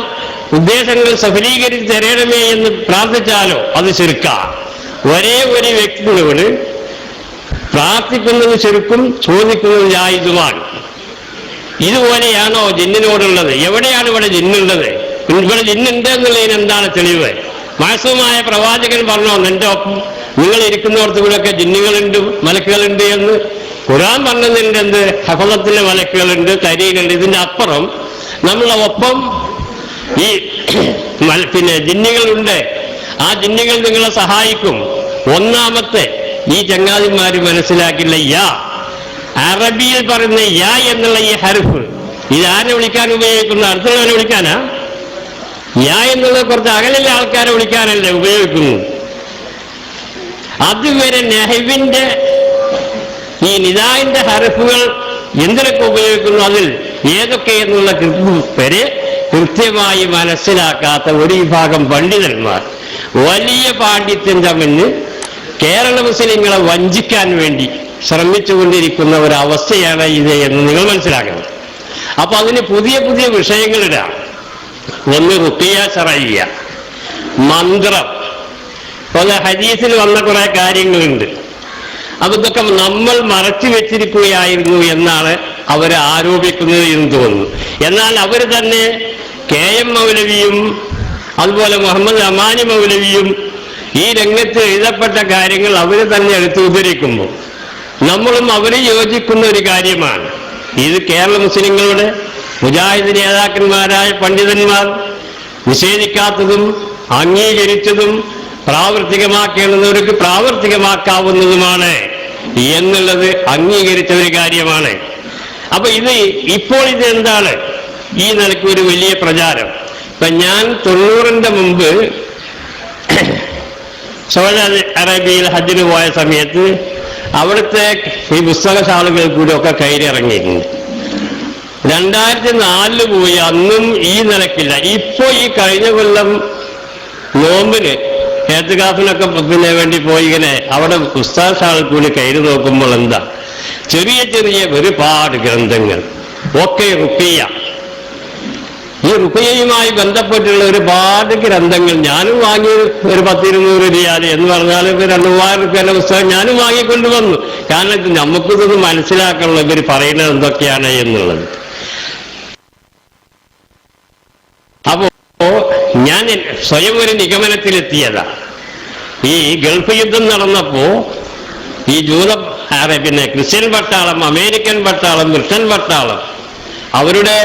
ഉദ്ദേശങ്ങൾ സഫലീകരിച്ച് തരണമേ എന്ന് പ്രാർത്ഥിച്ചാലോ അത് ശിർക്കാണ്. ഒരേ ഒരു വ്യക്തിയോട് പ്രാർത്ഥിക്കുന്നത് ശിർക്കും ചോദിക്കുന്നത് ജായിസുമാണ്. ഇതുപോലെയാണോ ജിന്നിനോടുള്ളത്? എവിടെയാണ് ഇവിടെ ജിന്നുള്ളത്? ഇവിടെ ജിന്നുണ്ട് എന്നുള്ളതിന് എന്താണ് തെളിവ്? മാസവുമായ പ്രവാചകൻ പറഞ്ഞോ എന്റെ ഒപ്പം നിങ്ങൾ ഇരിക്കുന്നിടത്ത് കൂടെയൊക്കെ ജിന്നുകളുണ്ട്, മലക്കുകളുണ്ട് എന്ന്? ഖുർആൻ പറഞ്ഞതിൻ്റെ എന്ത്? ഹഫളത്തിലെ മലക്കുകളുണ്ട്, തരീകളുണ്ട്. ഇതിന്റെ അപ്പുറം നമ്മളെ ഒപ്പം ഈ പിന്നെ ജിന്നുകളുണ്ട്. ആ ജിന്നുകൾ നിങ്ങളെ സഹായിക്കും. ഒന്നാമത്തെ ഈ ചങ്ങാതിമാര് മനസ്സിലാക്കില്ല, യാ അറബിയിൽ പറയുന്ന യാ എന്നുള്ള ഈ ഹർഫ് ഇതാരെ വിളിക്കാൻ ഉപയോഗിക്കുന്നു? അടുത്തുള്ളവരെ വിളിക്കാനാ? യാ എന്നുള്ളത് കുറച്ച് അകലുള്ള ആൾക്കാരെ വിളിക്കാനല്ലേ ഉപയോഗിക്കുന്നു. അതുവരെ നെഹവിന്റെ ഈ നിദായിന്റെ ഹർഫുകൾ എന്തിനൊക്കെ ഉപയോഗിക്കുന്നു, അതിൽ ഏതൊക്കെ എന്നുള്ള വരെ കൃത്യമായി മനസ്സിലാക്കാത്ത ഒരു വിഭാഗം പണ്ഡിതന്മാർ വലിയ പാണ്ഡിത്യം തമ്മിൽ കേരള മുസ്ലിങ്ങളെ വഞ്ചിക്കാൻ വേണ്ടി ശ്രമിച്ചുകൊണ്ടിരിക്കുന്ന ഒരവസ്ഥയാണ് ഇത് എന്ന് നിങ്ങൾ മനസ്സിലാക്കണം. അപ്പൊ അതിന് പുതിയ പുതിയ വിഷയങ്ങളിടാം. ഒന്ന് റുഖിയ ശറഇയ്യ, മന്ത്രം. പോലെ ഹദീസിൽ വന്ന കുറെ കാര്യങ്ങളുണ്ട്. അപ്പൊ ഇതൊക്കെ നമ്മൾ മറച്ചു വെച്ചിരിക്കുകയായിരുന്നു എന്നാണ് അവരെ ആരോപിക്കുന്നത് എന്ന് തോന്നുന്നു. എന്നാൽ അവർ തന്നെ KM മൗലവിയും അതുപോലെ മുഹമ്മദ് അമാനി മൗലവിയും ഈ രംഗത്ത് എഴുതപ്പെട്ട കാര്യങ്ങൾ അവർ തന്നെ എടുത്ത് ഉദ്ധരിക്കുമ്പോൾ നമ്മളും അവരെ യോജിക്കുന്ന ഒരു കാര്യമാണ്. ഇത് കേരള മുസ്ലിങ്ങളുടെ മുജാഹിദ് നേതാക്കന്മാരായ പണ്ഡിതന്മാർ നിഷേധിക്കാത്തതും അംഗീകരിച്ചതും പ്രാവർത്തികമാക്കേണ്ടവർക്ക് പ്രാവർത്തികമാക്കാവുന്നതുമാണ് എന്നുള്ളത് അംഗീകരിച്ച ഒരു കാര്യമാണ്. അപ്പൊ ഇപ്പോൾ ഇത് എന്താണ് ഈ നിലയ്ക്ക് ഒരു വലിയ പ്രചാരം? ഇപ്പൊ ഞാൻ 90ന്റെ മുമ്പ് സൗദി അറേബ്യയിൽ ഹജ്ജിന് പോയ സമയത്ത് അവിടുത്തെ ഈ പുസ്തകശാലകളിൽ കൂടി ഒക്കെ കയറി ഇറങ്ങിയിട്ടുണ്ട്. 2004 പോയി, അന്നും ഈ നിലക്കില്ല. ഇപ്പോ ഈ കഴിഞ്ഞ കൊല്ലം നോമ്പിന് ഏത്തുകാഫിനൊക്കെ പിന്നെ വേണ്ടി പോയി ഇങ്ങനെ അവിടെ പുസ്തകശാലയിൽ കൂടി കയറി നോക്കുമ്പോൾ എന്താ, ചെറിയ ചെറിയ ഒരുപാട് ഗ്രന്ഥങ്ങൾ ഒക്കെ റുഖിയ. ഈ റുഖിയയുമായി ബന്ധപ്പെട്ടുള്ള ഒരുപാട് ഗ്രന്ഥങ്ങൾ ഞാനും വാങ്ങി. ഒരു 10-200 റിയാൽ എന്ന് പറഞ്ഞാൽ 2,000 രൂപയുടെ പുസ്തകം ഞാനും വാങ്ങിക്കൊണ്ടുവന്നു. കാരണം നമുക്കിതൊന്ന് മനസ്സിലാക്കാനുള്ള ഇവർ പറയുന്നത് എന്തൊക്കെയാണ് എന്നുള്ളത്. അപ്പോ ഞാൻ സ്വയം ഒരു നിഗമനത്തിലെത്തിയതാ. ഈ ഗൾഫ് യുദ്ധം നടന്നപ്പോ ഈ ജൂത പിന്നെ ക്രിസ്ത്യൻ പട്ടാളം, അമേരിക്കൻ പട്ടാളം, ബ്രിട്ടൻ പട്ടാളം, അവരുടെ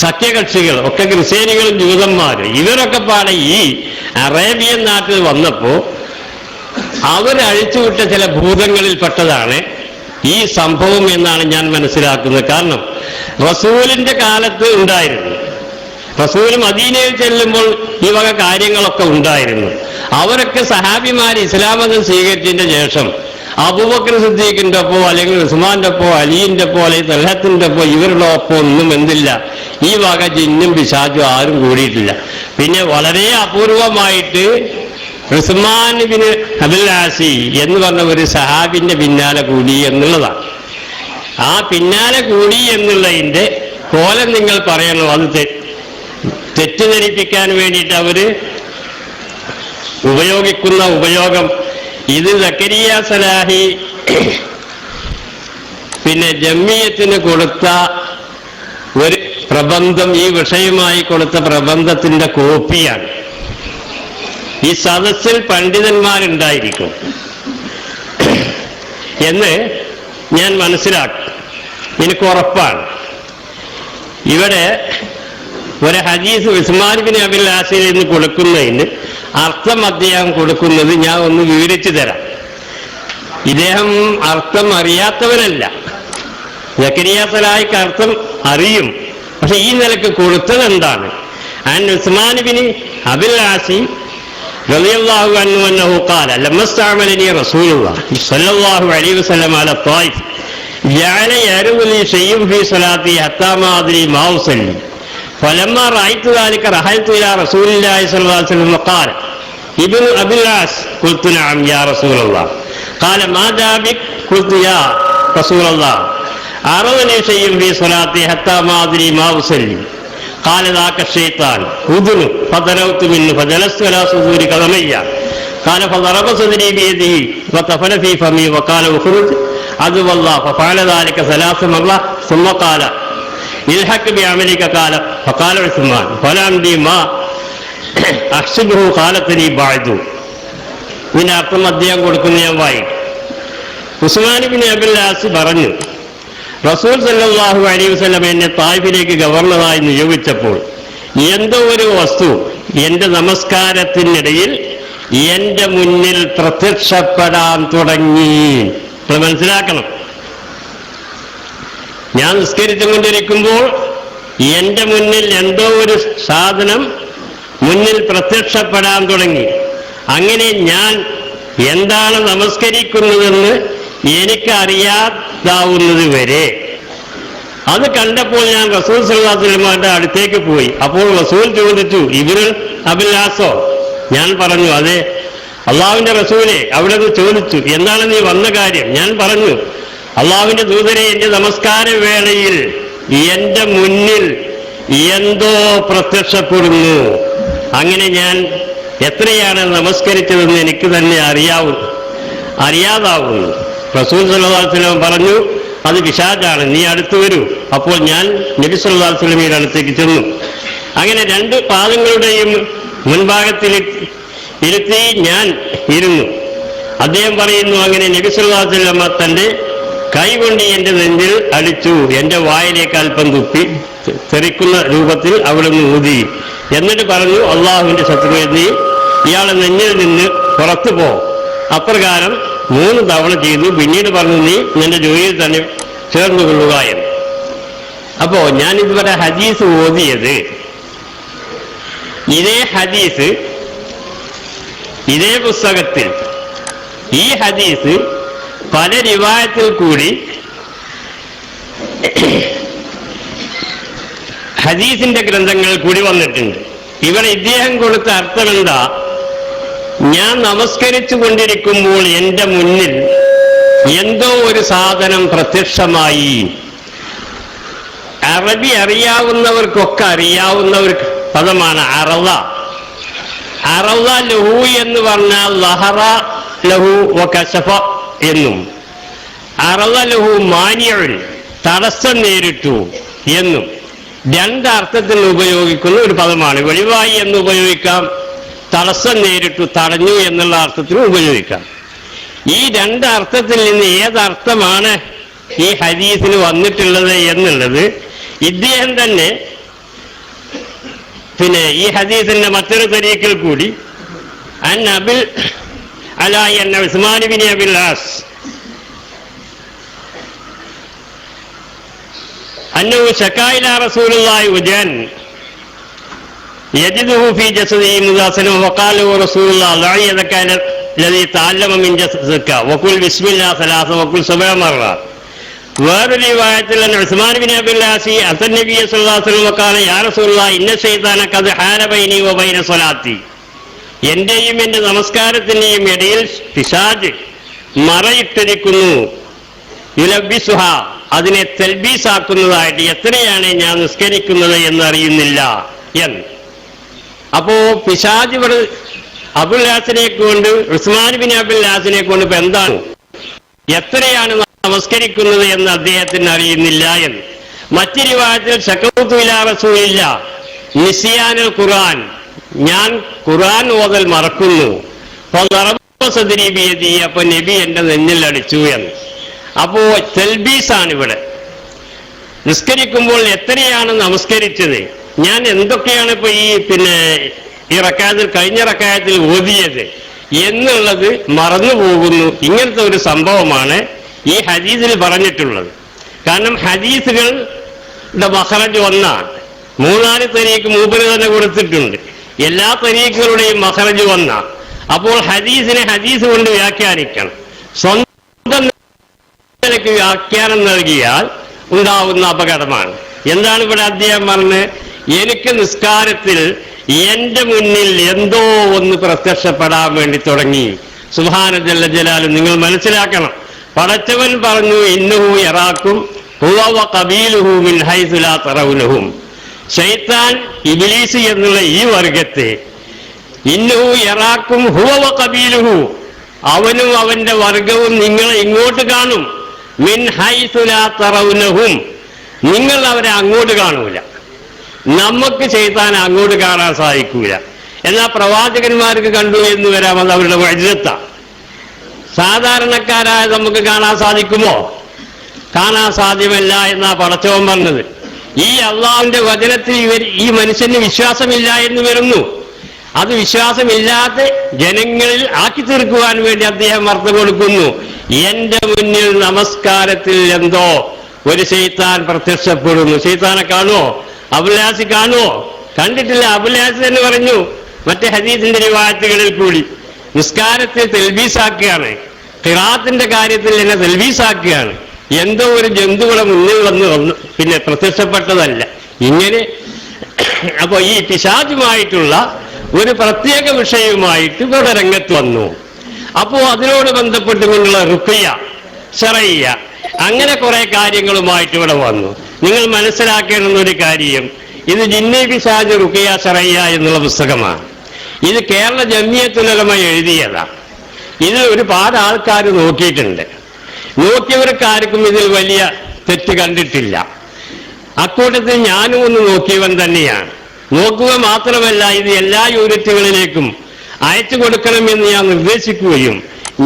സഖ്യകക്ഷികൾ ഒക്കെ ക്രിസ്ത്യാനികളും ജൂതന്മാരും ഇവരൊക്കെ പാടെ ഈ അറേബ്യൻ നാട്ടിൽ വന്നപ്പോൾ അവരഴിച്ചുവിട്ട ചില ഭൂതങ്ങളിൽപ്പെട്ടതാണ് ഈ സംഭവം എന്നാണ് ഞാൻ മനസ്സിലാക്കുന്നത്. കാരണം റസൂലിന്റെ കാലത്ത് ഉണ്ടായിരുന്നു, റസൂൽ മദീനയിൽ ചെല്ലുമ്പോൾ ഈ വക കാര്യങ്ങളൊക്കെ ഉണ്ടായിരുന്നു. അവരൊക്കെ സഹാബിമാർ ഇസ്ലാം മതം സ്വീകരിച്ചതിന്റെ ശേഷം അബൂബക്കർ സിദ്ദീഖിന്റെ ഒപ്പോ അല്ലെങ്കിൽ ഉസ്മാന്റെ ഒപ്പോ അലിന്റെ ഒപ്പോ അല്ലെങ്കിൽ തൽഹത്തിന്റെ ഒപ്പോ ഇവരുടെ ഒപ്പം ഒന്നും എന്തില്ല, ഈ വക ജിന്നും പിശാചും ആരും കൂടിയിട്ടില്ല. പിന്നെ വളരെ അപൂർവമായിട്ട് ഉസ്മാൻ ബിൻ അബുൽ ആസി എന്ന് പറഞ്ഞ ഒരു സഹാബിന്റെ പിന്നാലെ കൂടി എന്നുള്ളതാണ്. ആ പിന്നാലെ കൂടി എന്നുള്ളതിന്റെ കോലം നിങ്ങൾ പറയണം. അത് തെറ്റിദ്ധരിപ്പിക്കാൻ വേണ്ടിയിട്ട് അവര് ഉപയോഗിക്കുന്ന ഉപയോഗം ഇത് സക്കരിയ സലാഹി പിന്നെ ജമിയത്തിന് കൊടുത്ത ഒരു പ്രബന്ധം, ഈ വിഷയമായി കൊടുത്ത പ്രബന്ധത്തിന്റെ കോപ്പിയാണ്. ഈ സദസ്സിൽ പണ്ഡിതന്മാരുണ്ടായിരിക്കും എന്ന് ഞാൻ മനസ്സിലാക്കും, എനിക്ക് ഉറപ്പാണ്. ഇവിടെ ഒരു ഹദീസ് ഉസ്മാൻ ബിൻ അബുൽ ആസിൽ നിന്ന് കൊടുക്കുന്നതിന് അർത്ഥം അദ്ദേഹം കൊടുക്കുന്നത് ഞാൻ ഒന്ന് വിവരിച്ചു തരാം. ഇദ്ദേഹം അർത്ഥം അറിയാത്തവനല്ല, സക്കരിയ സലാഹിക്ക് അർത്ഥം അറിയും. പക്ഷെ ഈ നിലക്ക് കൊടുത്തത് എന്താണ്? ഉസ്മാൻ ബിൻ അബുൽ ആസി റളിയല്ലാഹു അൻഹു അന്നഹു ഖാല ലമ്മ ഇസ്തഅമലനി റസൂലുള്ളാഹി സ്വല്ലല്ലാഹു അലൈഹി വസല്ലം അല ത്വായിഫ് ജഅല യർവുലി ശൈഉൻ ഫീ സ്വലാത്തി ഹത്താ മാ അദ്രി മാ ഉസല്ലി فلما رأيت ذلك رحلت إلى رسول الله صلى الله عليه وسلم وقال ابن أبي العاص قلت نعم يا رسول الله قال ماذا بك قلت يا رسول الله أروني شيء في صلاتي حتى ما أدري ما أصلي قال ذاك الشيطان أذن فضربت منه فجلست على صدور قدمي قال فضرب صدري بيده وطفل في فمي وقال اخرج عدو الله ففعل ذلك 3 مرات ثم قال الحق بعملك قال فقال عثمان فلا أمضي ما أحسبه قالت لي بعد. ഇതിന്റെ അർത്ഥം അദ്ദേഹം കൊടുക്കുന്ന ഞാൻ വായിക്കും. ഉസ്മാൻ ബിൻ അബുൽ ആസ് പറഞ്ഞു, റസൂൽ സല്ലല്ലാഹു അലൈഹി വസല്ലം എന്നെ തായിഫിലേക്ക് ഗവർണറായി നിയോഗിച്ചപ്പോൾ എന്തോ ഒരു വസ്തു എന്റെ നമസ്കാരത്തിനിടയിൽ എന്റെ മുന്നിൽ പ്രത്യക്ഷപ്പെടാൻ തുടങ്ങി. അത് മനസ്സിലാക്കണം. ഞാൻ നിസ്കരിച്ചുകൊണ്ടിരിക്കുമ്പോൾ എന്റെ മുന്നിൽ എന്തോ ഒരു സാധനം മുന്നിൽ പ്രത്യക്ഷപ്പെടാൻ തുടങ്ങി. അങ്ങനെ ഞാൻ എന്താണ് നമസ്കരിക്കുന്നതെന്ന് എനിക്കറിയാതാവുന്നത് വരെ അത് കണ്ടപ്പോൾ ഞാൻ റസൂൽ സല്ലല്ലാഹു അലൈഹി വസല്ലമയുടെ അടുത്തേക്ക് പോയി. അപ്പോൾ റസൂൽ ചോദിച്ചു, ഇബ്നു അബുൽ ആസോ? ഞാൻ പറഞ്ഞു, അതെ. അള്ളാഹുവിന്റെ റസൂലെ, അവിടെ നിന്ന് ചോദിച്ചു, എന്താണ് നീ വന്ന കാര്യം? ഞാൻ പറഞ്ഞു, അള്ളാഹുവിന്റെ ദൂതരെ, എന്റെ നമസ്കാര വേളയിൽ എന്റെ മുന്നിൽ എന്തോ പ്രത്യക്ഷപ്പെടുന്നു. അങ്ങനെ ഞാൻ എത്രയാണ് നമസ്കരിച്ചതെന്ന് എനിക്ക് തന്നെ അറിയാതാവുന്നു. റസൂൽ സല്ലല്ലാഹു അലൈഹി വസല്ലം പറഞ്ഞു, അത് പിശാചാണ്, നീ അടുത്ത് വരൂ. അപ്പോൾ ഞാൻ നബി സല്ലല്ലാഹു അലൈഹി വസല്ലമയുടെ അടുത്തേക്ക് ചെന്നു. അങ്ങനെ 2 പാദങ്ങളുടെയും മുൻഭാഗത്തിൽ ഇരുത്തി ഞാൻ ഇരുന്നു. അദ്ദേഹം പറയുന്നു, അങ്ങനെ നബി സല്ലല്ലാഹു അലൈഹി വസല്ലം തന്റെ കൈകൊണ്ട് എന്റെ നെഞ്ചിൽ അടിച്ചു, എന്റെ വായിലേക്ക് അല്പം തുപ്പി തെറിക്കുന്ന രൂപത്തിൽ അവിടെ നിന്ന് ഊതി. എന്നിട്ട് പറഞ്ഞു, അള്ളാഹുവിന്റെ ശത്രുവേ, നീ ഇയാളെ നെഞ്ഞിൽ നിന്ന് പുറത്തു പോ. അപ്രകാരം 3 തവണ ചെയ്തു. പിന്നീട് പറഞ്ഞു, നീ നിന്റെ ജോലിയിൽ തന്നെ ചേർന്നുകൊള്ളുക എന്ന്. അപ്പോ ഞാൻ ഇതുവരെ ഹദീസ് ഓതിയത്, ഇതേ ഹദീസ് ഇതേ പുസ്തകത്തിൽ ഈ ഹദീസ് പല റിവായത്തിൽ കൂടി ഹദീസിന്റെ ഗ്രന്ഥങ്ങളിൽ കൂടി വന്നിട്ടുണ്ട്. ഇവിടെ ഇദ്ദേഹം കൊടുത്ത അർത്ഥം എന്താ? ഞാൻ നമസ്കരിച്ചു കൊണ്ടിരിക്കുമ്പോൾ എന്റെ മുന്നിൽ എന്തോ ഒരു സാധനം പ്രത്യക്ഷമായി. അറബി അറിയാവുന്നവർക്കൊക്കെ അറിയാവുന്ന ഒരു പദമാണ് അറള. അറള ലഹു എന്ന് പറഞ്ഞാൽ ലഹറ ലഹു വകശഫ എന്നും, അറള ലഹു മാനിയുൻ തടസ്സം നേരിട്ടു എന്നും 2 അർത്ഥത്തിൽ ഉപയോഗിക്കുന്ന ഒരു പദമാണ്. വെളിവായി എന്ന് ഉപയോഗിക്കാം, തടസ്സം നേരിട്ടു, തടഞ്ഞു എന്നുള്ള അർത്ഥത്തിലും ഉപയോഗിക്കാം. ഈ രണ്ട് അർത്ഥത്തിൽ നിന്ന് ഏതർത്ഥമാണ് ഈ ഹദീസിന് വന്നിട്ടുള്ളത് എന്നുള്ളത് ഇദ്ദേഹം തന്നെ പിന്നെ ഈ ഹദീസിന്റെ മറ്റൊരു തരീഖിൽ കൂടി അൻ അബിൽ അലായി അന്ന ഉസ്മാൻ ബിൻ അബിൽ ആസ് അന്നഹു ശകാ ഇലാ റസൂലുള്ളാഹി വജൻ യജിദുഹു ഫീ ജസദിഹി മുദാസന വഖാല റസൂലുള്ളാഹി ലഅ യദക الذي تعلم من جسدك وقل بسم الله ثلاثة وقل 7 مرات. വേറൊരു റിവായത്തിൽ ഉസ്മാൻ ബിൻ അബിൽ ആസി അത്തൻ നബി സല്ലല്ലാഹു അലൈഹി വസല്ലം ഖാല യാ റസൂലുള്ളാഹി ഇന്ന ശൈത്താന ഖദ് ഹാല ബൈനി വബൈന സ്വലാത്തി. എന്റെയും എന്റെ നമസ്കാരത്തിന്റെയും ഇടയിൽ പിശാച് മറയിട്ടിരിക്കുന്നു. യുലബിസുഹ, അതിനെ തൽബീസാക്കുന്നതായിട്ട് എത്രയാണ് ഞാൻ നിസ്കരിക്കുന്നത് എന്നറിയുന്നില്ല എന്ന്. അപ്പോ പിശാച് ഇവിടെ അബുൽ ആസിനെ കൊണ്ട് ഉസ്മാൻ ബിൻ അബുൽ ആസിനെ കൊണ്ട് ഇപ്പൊ എന്താണ്, എത്രയാണ് നമസ്കരിക്കുന്നത് എന്ന് അദ്ദേഹത്തിന് അറിയുന്നില്ല എന്ന്. മറ്റൊരു റിവായത്തിൽ ശകൗതു ഇലാ റസൂലില്ല നിസിയാനുൽ ഖുർആൻ, ഞാൻ ഖുർആൻ ഓതൽ മറക്കുന്നു. അപ്പൊ നബി എന്റെ നെഞ്ഞിൽ അടിച്ചു എന്ന്. അപ്പോ തൽബീസാണ് ഇവിടെ. നിസ്കരിക്കുമ്പോൾ എത്രയാണ് നമസ്കരിച്ചത്, ഞാൻ എന്തൊക്കെയാണ് ഇപ്പൊ ഈ റക്കായത്തിൽ കഴിഞ്ഞ റക്കായത്തിൽ ഓതിയത് എന്നുള്ളത് മറന്നു പോകുന്നു. ഇങ്ങനത്തെ ഒരു സംഭവമാണ് ഈ ഹദീസിൽ പറഞ്ഞിട്ടുള്ളത്. കാരണം ഹദീസുകളുടെ മഖറജ് ഒന്നാണ്. 3-4 തരീഖ് മൂപ്പര് തന്നെ കൊടുത്തിട്ടുണ്ട്. എല്ലാ തരീഖുകളുടെയും മഖറജ് ഒന്നാണ്. അപ്പോൾ ഹദീസിനെ ഹദീസ് കൊണ്ട് വ്യാഖ്യാനിക്കണം. സ്വന്തം നിലയ്ക്ക് വ്യാഖ്യാനം നൽകിയാൽ ഉണ്ടാവുന്ന അപകടമാണ്. എന്താണ് ഇവിടെ അദ്ദേഹം പറഞ്ഞത്? എനിക്ക് നിസ്കാരത്തിൽ എന്റെ മുന്നിൽ എന്തോ ഒന്ന് പ്രത്യക്ഷപ്പെടാൻ വേണ്ടി തുടങ്ങി. സുബ്ഹാന ജല്ല ജലാലു, നിങ്ങൾ മനസ്സിലാക്കണം, പടച്ചവൻ പറഞ്ഞു ഇന്നഹു യറാക്കും ഹുവ വഖബീലുഹു മിൻ ഹൈസു ലാ തറൗനഹും. ശൈത്താൻ ഇബ്ലീസ് എന്നുള്ള ഈ വർഗത്തെ ഇന്നഹു യറാക്കും ഹുവ വഖബീലുഹു, അവനും അവന്റെ വർഗവും നിങ്ങളെ ഇങ്ങോട്ട് കാണും. മിൻ ഹൈസു ലാ തറൗനഹും, നിങ്ങൾ അവരെ അങ്ങോട്ട് കാണൂല. നമുക്ക് ശൈത്താൻ അങ്ങോട്ട് കാണാൻ സാധിക്കൂല. എന്നാൽ പ്രവാചകന്മാർക്ക് കണ്ടു എന്ന് വരാം, അത് അവരുടെ വജ്രത്താണ്. സാധാരണക്കാരായ നമുക്ക് കാണാൻ സാധിക്കുമോ? കാണാൻ സാധ്യമല്ല എന്നാ പടച്ചവൻ പറഞ്ഞത്. ഈ അള്ളാഹുവിന്റെ വചനത്തിൽ ഈ മനുഷ്യന് വിശ്വാസമില്ല എന്ന് വരുന്നു. അത് വിശ്വാസമില്ലാതെ ജനങ്ങളിൽ ആക്കി തീർക്കുവാൻ വേണ്ടി അദ്ദേഹം അർത്ഥം കൊടുക്കുന്നു. എന്റെ മുന്നിൽ നമസ്കാരത്തിൽ എന്തോ ഒരു ശൈത്താൻ പ്രത്യക്ഷപ്പെടുന്നു. ശൈത്താനെ കാണുമോ? അബുലാസി കാണുമോ? കണ്ടിട്ടില്ല. അബുലാസി എന്ന് പറഞ്ഞു മറ്റേ ഹദീസിന്റെ റിവായത്തുകളിൽ കൂടി നിസ്കാരത്തെ തെൽബീസാക്കുകയാണ്, ഖിറാത്തിന്റെ കാര്യത്തിൽ എന്നെ തെൽബീസാക്കുകയാണ്. എന്തോ ഒരു ജന്തുക്കളെ മുന്നിൽ വന്ന് പിന്നെ പ്രത്യക്ഷപ്പെട്ടതല്ല. ഇങ്ങനെ അപ്പൊ ഈ പിശാചുമായിട്ടുള്ള ഒരു പ്രത്യേക വിഷയവുമായിട്ട് ഇവിടെ രംഗത്ത് വന്നു. അപ്പോ അതിനോട് ബന്ധപ്പെട്ടുകൊണ്ടുള്ള റുഖ്യ, ശറയ്യ, അങ്ങനെ കുറെ കാര്യങ്ങളുമായിട്ട് ഇവിടെ വന്നു. നിങ്ങൾ മനസ്സിലാക്കേണ്ടുന്ന ഒരു കാര്യം, ഇത് ജിന്നെ പിശാച് റുഖ്യ ശറയ്യ എന്നുള്ള പുസ്തകമാണ്. ഇത് കേരള ജംഇയ്യത്തുൽ ഉലമ എഴുതിയതാണ്. ഇത് ഒരുപാട് ആൾക്കാർ നോക്കിയിട്ടുണ്ട്. നോക്കിയവർക്കാർക്കും ഇതിൽ വലിയ തെറ്റ് കണ്ടിട്ടില്ല. അക്കൂട്ടത്തിൽ ഞാനും ഒന്ന് നോക്കിയവൻ തന്നെയാണ്. നോക്കുക മാത്രമല്ല, ഇത് എല്ലാ യൂണിറ്റുകളിലേക്കും അയച്ചു കൊടുക്കണമെന്ന് ഞാൻ നിർദ്ദേശിക്കുകയും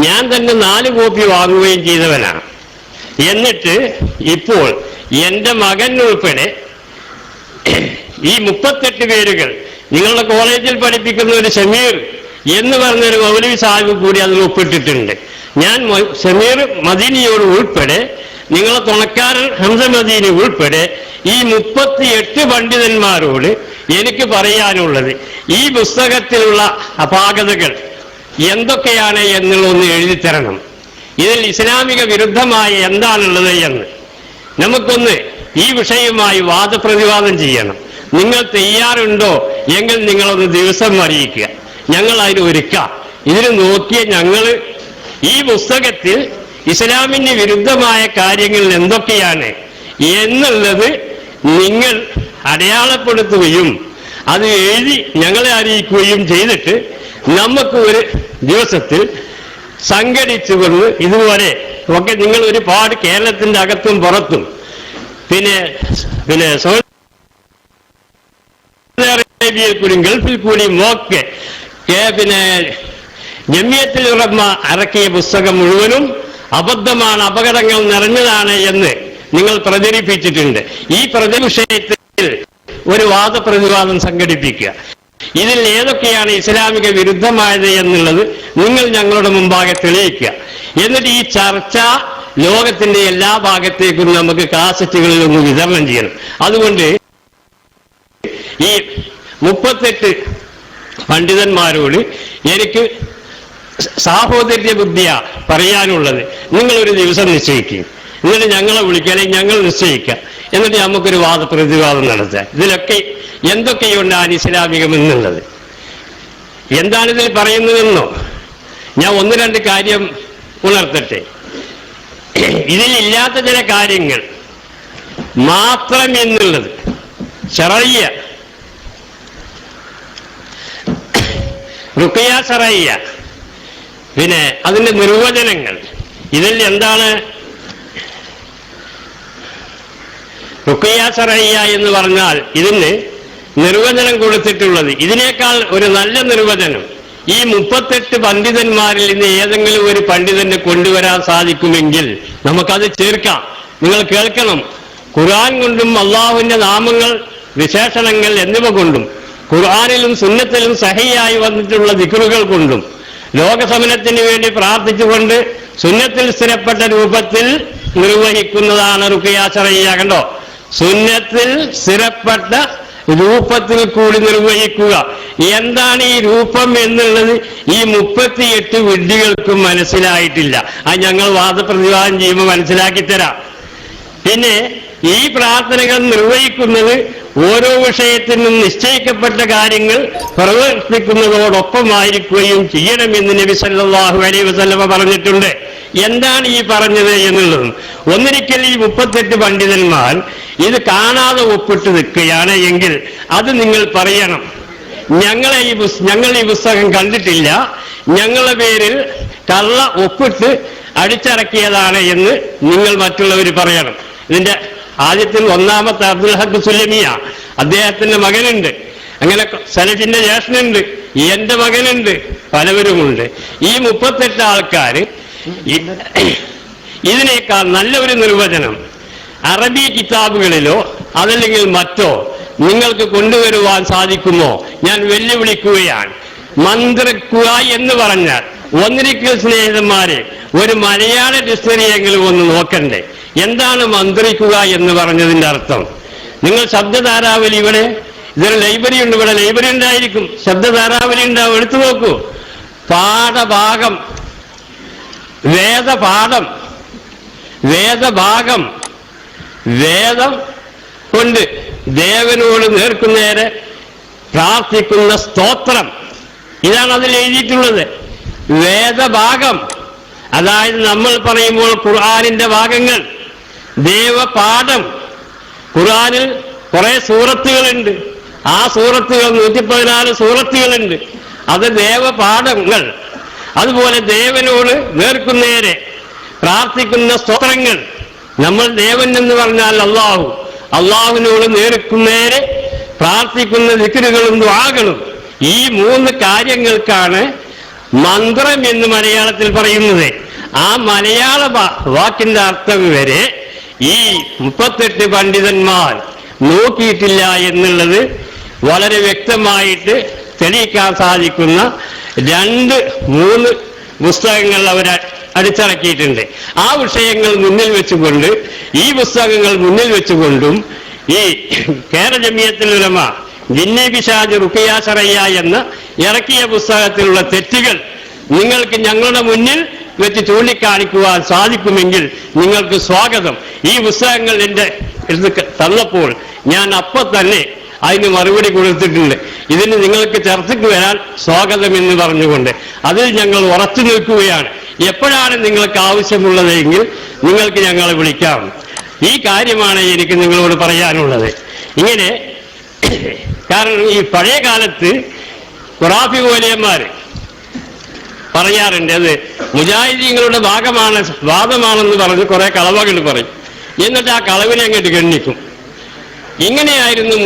ഞാൻ തന്നെ 4 കോപ്പി വാങ്ങുകയും ചെയ്തവനാണ്. എന്നിട്ട് ഇപ്പോൾ എൻ്റെ മകൻ ഉൾപ്പെടെ ഈ 38 പേരുകൾ, നിങ്ങളുടെ കോളേജിൽ പഠിപ്പിക്കുന്ന ഒരു ഷമീർ എന്ന് പറഞ്ഞൊരു മൗലവി സാഹിബ് കൂടി അതിൽ ഒപ്പിട്ടിട്ടുണ്ട്. ഞാൻ ഷമീർ മദീനിയോട് ഉൾപ്പെടെ, നിങ്ങളെ തുണക്കാരൻ ഹംസ മദീനി ഉൾപ്പെടെ ഈ 38 പണ്ഡിതന്മാരോട് എനിക്ക് പറയാനുള്ളത്, ഈ പുസ്തകത്തിലുള്ള അപാകതകൾ എന്തൊക്കെയാണ് എന്നുള്ളതൊന്ന് എഴുതിത്തരണം. ഇതിൽ ഇസ്ലാമിക വിരുദ്ധമായ എന്താണുള്ളത് എന്ന് നമുക്കൊന്ന് ഈ വിഷയവുമായി വാദപ്രതിവാദം ചെയ്യണം. നിങ്ങൾ തയ്യാറുണ്ടോ എങ്കിൽ നിങ്ങളൊന്ന് ദിവസം അറിയിക്കുക, ഞങ്ങൾ അതിന് ഒരുക്കാം. ഇതിന് നോക്കിയ ഞങ്ങൾ ഈ പുസ്തകത്തിൽ ഇസ്ലാമിന് വിരുദ്ധമായ കാര്യങ്ങൾ എന്തൊക്കെയാണ് എന്നുള്ളത് നിങ്ങൾ അടയാളപ്പെടുത്തുകയും അത് എഴുതി ഞങ്ങളെ അറിയിക്കുകയും ചെയ്തിട്ട് നമുക്ക് ഒരു ദിവസത്തിൽ സംഘടിച്ചുകൊണ്ട് ഇതുപോലെ ഒക്കെ നിങ്ങൾ ഒരുപാട് കേരളത്തിന്റെ അകത്തും പുറത്തും പിന്നെ സൗദി അറേബ്യയിൽ കൂടിയും ഗൾഫിൽ കൂടിയും ഒക്കെ പിന്നെ ജമിയത്തുൽ ഉലമ ഇറക്കിയ പുസ്തകം മുഴുവനും അബദ്ധമാണ്, അപകടങ്ങൾ നിറഞ്ഞതാണ് എന്ന് നിങ്ങൾ പ്രചരിപ്പിച്ചിട്ടുണ്ട്. ഈ വിഷയത്തിൽ ഒരു വാദപ്രതിവാദം സംഘടിപ്പിക്കുക. ഇതിൽ ഏതൊക്കെയാണ് ഇസ്ലാമിക വിരുദ്ധമായത് എന്നുള്ളത് നിങ്ങൾ ഞങ്ങളുടെ മുമ്പാകെ തെളിയിക്കുക. എന്നിട്ട് ഈ ചർച്ച ലോകത്തിന്റെ എല്ലാ ഭാഗത്തേക്കും നമുക്ക് കാസറ്റുകളിൽ ഒന്ന് വിതരണം ചെയ്യണം. അതുകൊണ്ട് ഈ 38 പണ്ഡിതന്മാരോട് എനിക്ക് സാഹോദര്യ ബുദ്ധിയ പറയാനുള്ളത്, നിങ്ങളൊരു ദിവസം നിശ്ചയിക്കുക, എന്നിട്ട് ഞങ്ങളെ വിളിക്കുക, അല്ലെങ്കിൽ ഞങ്ങൾ നിശ്ചയിക്കുക, എന്നിട്ട് നമുക്കൊരു വാദപ്രതിവാദം നടത്തുക. ഇതിലൊക്കെ എന്തൊക്കെയുണ്ട് അനിസ്ലാമികം എന്നുള്ളത്. എന്താണിതിൽ പറയുന്നതെന്നോ ഞാൻ 1-2 കാര്യം ഉണർത്തട്ടെ. ഇതിലില്ലാത്ത ചില കാര്യങ്ങൾ മാത്രം എന്നുള്ളത് ശറയ്യ, റുഖിയ ശറയ്യ, പിന്നെ അതിന്റെ നിർവചനങ്ങൾ. ഇതിൽ എന്താണ് റുഖിയ ശറയ്യ എന്ന് പറഞ്ഞാൽ ഇതിന് നിർവചനം കൊടുത്തിട്ടുള്ളത്. ഇതിനേക്കാൾ ഒരു നല്ല നിർവചനം ഈ 38 പണ്ഡിതന്മാരിൽ നിന്ന് ഏതെങ്കിലും ഒരു പണ്ഡിതന് കൊണ്ടുവരാൻ സാധിക്കുമെങ്കിൽ നമുക്കത് ചേർക്കാം. നിങ്ങൾ കേൾക്കണം, ഖുർആൻ കൊണ്ടും അള്ളാഹുവിന്റെ നാമങ്ങൾ, വിശേഷണങ്ങൾ എന്നിവ കൊണ്ടും ഖുർആനിലും സുന്നത്തിലും സഹിയായി വന്നിട്ടുള്ള ദിക്റുകൾ കൊണ്ടും ലോകസമനത്തിന് വേണ്ടി പ്രാർത്ഥിച്ചുകൊണ്ട് സുന്നത്തിൽ സ്ഥിരപ്പെട്ട രൂപത്തിൽ നിർവഹിക്കുന്നതാണ് റുഖിയ ശറയ്യ. കണ്ടോ, സുന്നത്തിൽ സ്ഥിരപ്പെട്ട രൂപത്തിൽ കൂടി നിർവഹിക്കുക. എന്താണ് ഈ രൂപം എന്നുള്ളത് ഈ 38 വിഡ്ഢികൾക്കും മനസ്സിലായിട്ടില്ല. അത് ഞങ്ങൾ വാദപ്രതിവാദം ചെയ്യുമ്പോൾ മനസ്സിലാക്കി തരാം. പിന്നെ ഈ പ്രാർത്ഥനകൾ നിർവഹിക്കുന്നത് ഓരോ വിഷയത്തിനും നിശ്ചയിക്കപ്പെട്ട കാര്യങ്ങൾ പ്രവർത്തിക്കുന്നതോടൊപ്പമായിരിക്കുകയും ചെയ്യണമെന്ന് നബി സല്ലല്ലാഹു അലൈഹി വസല്ലമ പറഞ്ഞിട്ടുണ്ട്. എന്താണ് ഈ പറഞ്ഞത് എന്നുള്ളതും. ഒന്നിരിക്കൽ ഈ 38 പണ്ഡിതന്മാർ ഇത് കാണാതെ ഒപ്പിട്ട് നിൽക്കുകയാണ് എങ്കിൽ അത് നിങ്ങൾ പറയണം, ഞങ്ങൾ ഈ പുസ്തകം കണ്ടിട്ടില്ല, ഞങ്ങളുടെ പേരിൽ കള്ള ഒപ്പിട്ട് അടിച്ചിറക്കിയതാണ് എന്ന് നിങ്ങൾ മറ്റുള്ളവർ പറയണം. ഇതിന്റെ ആദ്യത്തിൽ ഒന്നാമത്തെ അബ്ദുൽ ഹഖ് സുല്ലമിയ, അദ്ദേഹത്തിന്റെ മകനുണ്ട്, അങ്ങനെ സലഫിന്റെ ജ്യേഷ്ഠനുണ്ട്, എന്റെ മകനുണ്ട്, പലവരുമുണ്ട്. ഈ 38 ആൾക്കാർ ഇതിനേക്കാൾ നല്ല ഒരു നിർവചനം അറബി കിതാബുകളിലോ അതല്ലെങ്കിൽ മറ്റോ നിങ്ങൾക്ക് കൊണ്ടുവരുവാൻ സാധിക്കുമോ? ഞാൻ വെല്ലുവിളിക്കുകയാണ്. മന്ത്രിക്കുക എന്ന് പറഞ്ഞാൽ ഒന്നിരിക്കൽ സ്നേഹിതന്മാരെ ഒരു മലയാള ഡിക്ഷണറിയെങ്കിലും ഒന്ന് നോക്കണ്ടേ. എന്താണ് മന്ത്രിക്കുക എന്ന് പറഞ്ഞതിന്റെ അർത്ഥം? നിങ്ങൾ ശബ്ദധാരാവലി, ഇവിടെ ഇതൊരു ലൈബ്രറി ഉണ്ട്, ഇവിടെ ലൈബ്രറി ഉണ്ടായിരിക്കും, ശബ്ദധാരാവലി ഉണ്ടാവും, എടുത്തു നോക്കൂ. പാഠഭാഗം, വേദപാഠം, വേദഭാഗം, വേദം കൊണ്ട് ദേവനോട് നേർക്കുന്നേരെ പ്രാർത്ഥിക്കുന്ന സ്തോത്രം, ഇതാണ് അതിൽ എഴുതിയിട്ടുള്ളത്. വേദഭാഗം, അതായത് നമ്മൾ പറയുമ്പോൾ ഖുർആനിന്റെ ഭാഗങ്ങൾ. ദേവപാഠം, ഖുർആനിൽ കുറെ സൂറത്തുകളുണ്ട്, ആ സൂറത്തുകൾ 114 സൂറത്തുകളുണ്ട്, അത് ദേവപാഠങ്ങൾ. അതുപോലെ ദേവനോട് നേർക്കുന്നേരെ പ്രാർത്ഥിക്കുന്ന സ്തോത്രങ്ങൾ. നമ്മൾ ദേവൻ എന്ന് പറഞ്ഞാൽ അള്ളാഹു, അള്ളാഹുവിനോട് നേർക്കുന്നേരെ പ്രാർത്ഥിക്കുന്ന ദിക്റുകളും ദുആകളും. ഈ 3 കാര്യങ്ങൾക്കാണ് മന്ത്രം എന്ന് മലയാളത്തിൽ പറയുന്നത്. ആ മലയാള വാക്കിന്റെ അർത്ഥം വരെ ഈ 38 പണ്ഡിതന്മാർ നോക്കിയിട്ടില്ല എന്നുള്ളത് വളരെ വ്യക്തമായിട്ട് തെളിയിക്കാൻ സാധിക്കുന്ന 2-3 പുസ്തകങ്ങൾ അവർ അടിച്ചിറക്കിയിട്ടുണ്ട്. ആ വിഷയങ്ങൾ മുന്നിൽ വെച്ചുകൊണ്ട്, ഈ പുസ്തകങ്ങൾ മുന്നിൽ വെച്ചുകൊണ്ടും ഈ കേരള ജമിയത്തുൽ ഉലമ ജിന്നി പിശാച് റുഖിയ ശറയ്യ എന്ന് ഇറക്കിയ പുസ്തകത്തിലുള്ള തെറ്റുകൾ നിങ്ങൾക്ക് ഞങ്ങളുടെ മുന്നിൽ വെച്ച് ചൂണ്ടിക്കാണിക്കുവാൻ സാധിക്കുമെങ്കിൽ നിങ്ങൾക്ക് സ്വാഗതം. ഈ പുസ്തകങ്ങൾ എൻ്റെ അടുത്ത് തന്നപ്പോൾ ഞാൻ അപ്പോൾ തന്നെ അതിന് മറുപടി കൊടുത്തിട്ടുണ്ട്. ഇതിന് നിങ്ങൾക്ക് ചർച്ചയ്ക്ക് വരാൻ സ്വാഗതം എന്ന് പറഞ്ഞുകൊണ്ട് അതിൽ ഞങ്ങൾ ഉറച്ചു നിൽക്കുകയാണ്. എപ്പോഴാണ് നിങ്ങൾക്ക് ആവശ്യമുള്ളതെങ്കിൽ നിങ്ങൾക്ക് ഞങ്ങളെ വിളിക്കാം. ഈ കാര്യമാണ് എനിക്ക് നിങ്ങളോട് പറയാനുള്ളത്. ഇങ്ങനെ കാരണം ഈ പഴയ കാലത്ത് ഖുറാഫി മൗലവിമാർ പറയാറുണ്ട്, അത് മുജാഹിദീങ്ങളുടെ വാദമാണെന്ന് പറഞ്ഞ് കുറെ കളവുകൾ പറയും, എന്നിട്ട് ആ കളവിനെ അങ്ങോട്ട് ഗണ്ണിക്കും. ഇങ്ങനെയായിരുന്നു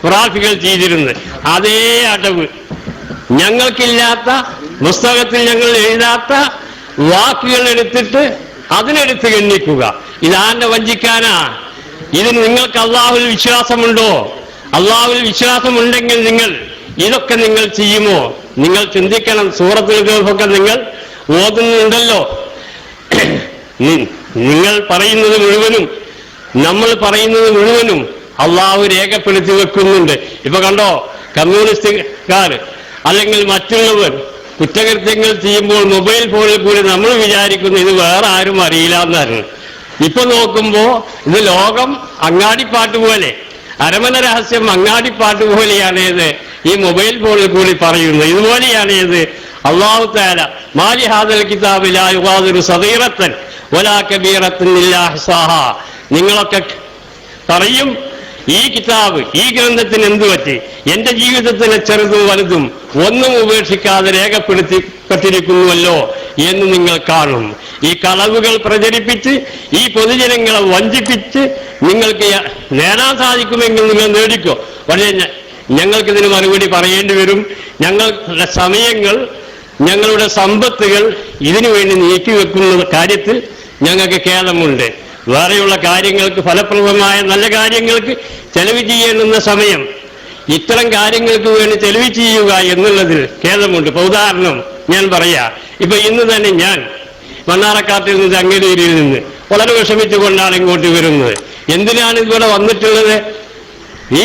ഖുറാഫികൾ ചെയ്തിരുന്നത്. അതേ അടവ്, ഞങ്ങൾക്കില്ലാത്ത പുസ്തകത്തിൽ ഞങ്ങൾ എഴുതാത്ത വാക്കുകൾ എടുത്തിട്ട് അതിനെടുത്ത് ഗണ്ണിക്കുക. ഇതാന്റെ വഞ്ചിക്കാനാ? ഇതിന് നിങ്ങൾക്ക് അള്ളാഹുവിൽ വിശ്വാസമുണ്ടോ? അള്ളാഹുവിൽ വിശ്വാസമുണ്ടെങ്കിൽ നിങ്ങൾ ഇതൊക്കെ നിങ്ങൾ ചെയ്യുമോ? നിങ്ങൾ ചിന്തിക്കണം. സൂറത്തുൽ കഹ്ഫൊക്കെ നിങ്ങൾ ഓതുന്നുണ്ടല്ലോ. നിങ്ങൾ പറയുന്നത് മുഴുവനും നമ്മൾ പറയുന്നത് മുഴുവനും അള്ളാഹു രേഖപ്പെടുത്തി വെക്കുന്നുണ്ട്. ഇപ്പൊ കണ്ടോ, കമ്മ്യൂണിസ്റ്റുകാർ അല്ലെങ്കിൽ മറ്റുള്ളവർ കുറ്റകൃത്യങ്ങൾ ചെയ്യുമ്പോൾ മൊബൈൽ ഫോണിൽ കൂടി നമ്മൾ വിചാരിക്കുന്നു ഇത് വേറെ ആരും അറിയില്ല എന്നായിരുന്നു. ഇപ്പൊ നോക്കുമ്പോ ഇത് ലോകം അങ്ങാടിപ്പാട്ട് പോലെ, അരമന രഹസ്യം അങ്ങാടിപ്പാട്ട് പോലെയാണ് ഇത് ഈ മൊബൈൽ ഫോണിൽ കൂടി പറയുന്നത്. ഇതുപോലെയാണ് ഇത് അല്ലാഹു തആല മാലി ഹാദൽ കിതാബി ലാ യുഗാദിറു സഗീറത്തൻ വലാ കബീറത്തൻ ഇല്ലാ അഹ്സാഹാ. നിങ്ങളൊക്കെ പറയും ഈ കിതാബ്, ഈ ഗ്രന്ഥത്തിന് എന്തു പറ്റി? എന്റെ ജീവിതത്തിലെ ചെറുതും വലുതും ഒന്നും ഉപേക്ഷിക്കാതെ രേഖപ്പെടുത്തിപ്പെട്ടിരിക്കുന്നുവല്ലോ എന്ന് നിങ്ങൾ കാണും. ഈ കളവുകൾ പ്രചരിപ്പിച്ച് ഈ പൊതുജനങ്ങളെ വഞ്ചിപ്പിച്ച് നിങ്ങൾക്ക് നേടാൻ സാധിക്കുമെങ്കിൽ നിങ്ങൾ നേടിക്കോ. പക്ഷേ ഞങ്ങൾക്കിതിന് മറുപടി പറയേണ്ടി വരും. ഞങ്ങളുടെ സമയങ്ങൾ, ഞങ്ങളുടെ സമ്പത്തുകൾ ഇതിനു വേണ്ടി നീക്കിവെക്കുന്ന കാര്യത്തിൽ ഞങ്ങൾക്ക് ഖേദമുണ്ട്. വേറെയുള്ള കാര്യങ്ങൾക്ക്, ഫലപ്രദമായ നല്ല കാര്യങ്ങൾക്ക് ചെലവ് ചെയ്യേണ്ടുന്ന സമയം ഇത്തരം കാര്യങ്ങൾക്ക് വേണ്ടി ചെലവ് ചെയ്യുക എന്നുള്ളതിൽ ഖേദമുണ്ട്. ഇപ്പൊ ഉദാഹരണം ഞാൻ പറയാ. ഇപ്പൊ ഇന്ന് തന്നെ ഞാൻ മണ്ണാറക്കാട്ടിൽ നിന്ന് ചങ്ങരേരിയിൽ നിന്ന് വളരെ വിഷമിച്ചുകൊണ്ടാണ് ഇങ്ങോട്ട് വരുന്നത്. എന്തിനാണ് ഇവിടെ വന്നിട്ടുള്ളത്? ഈ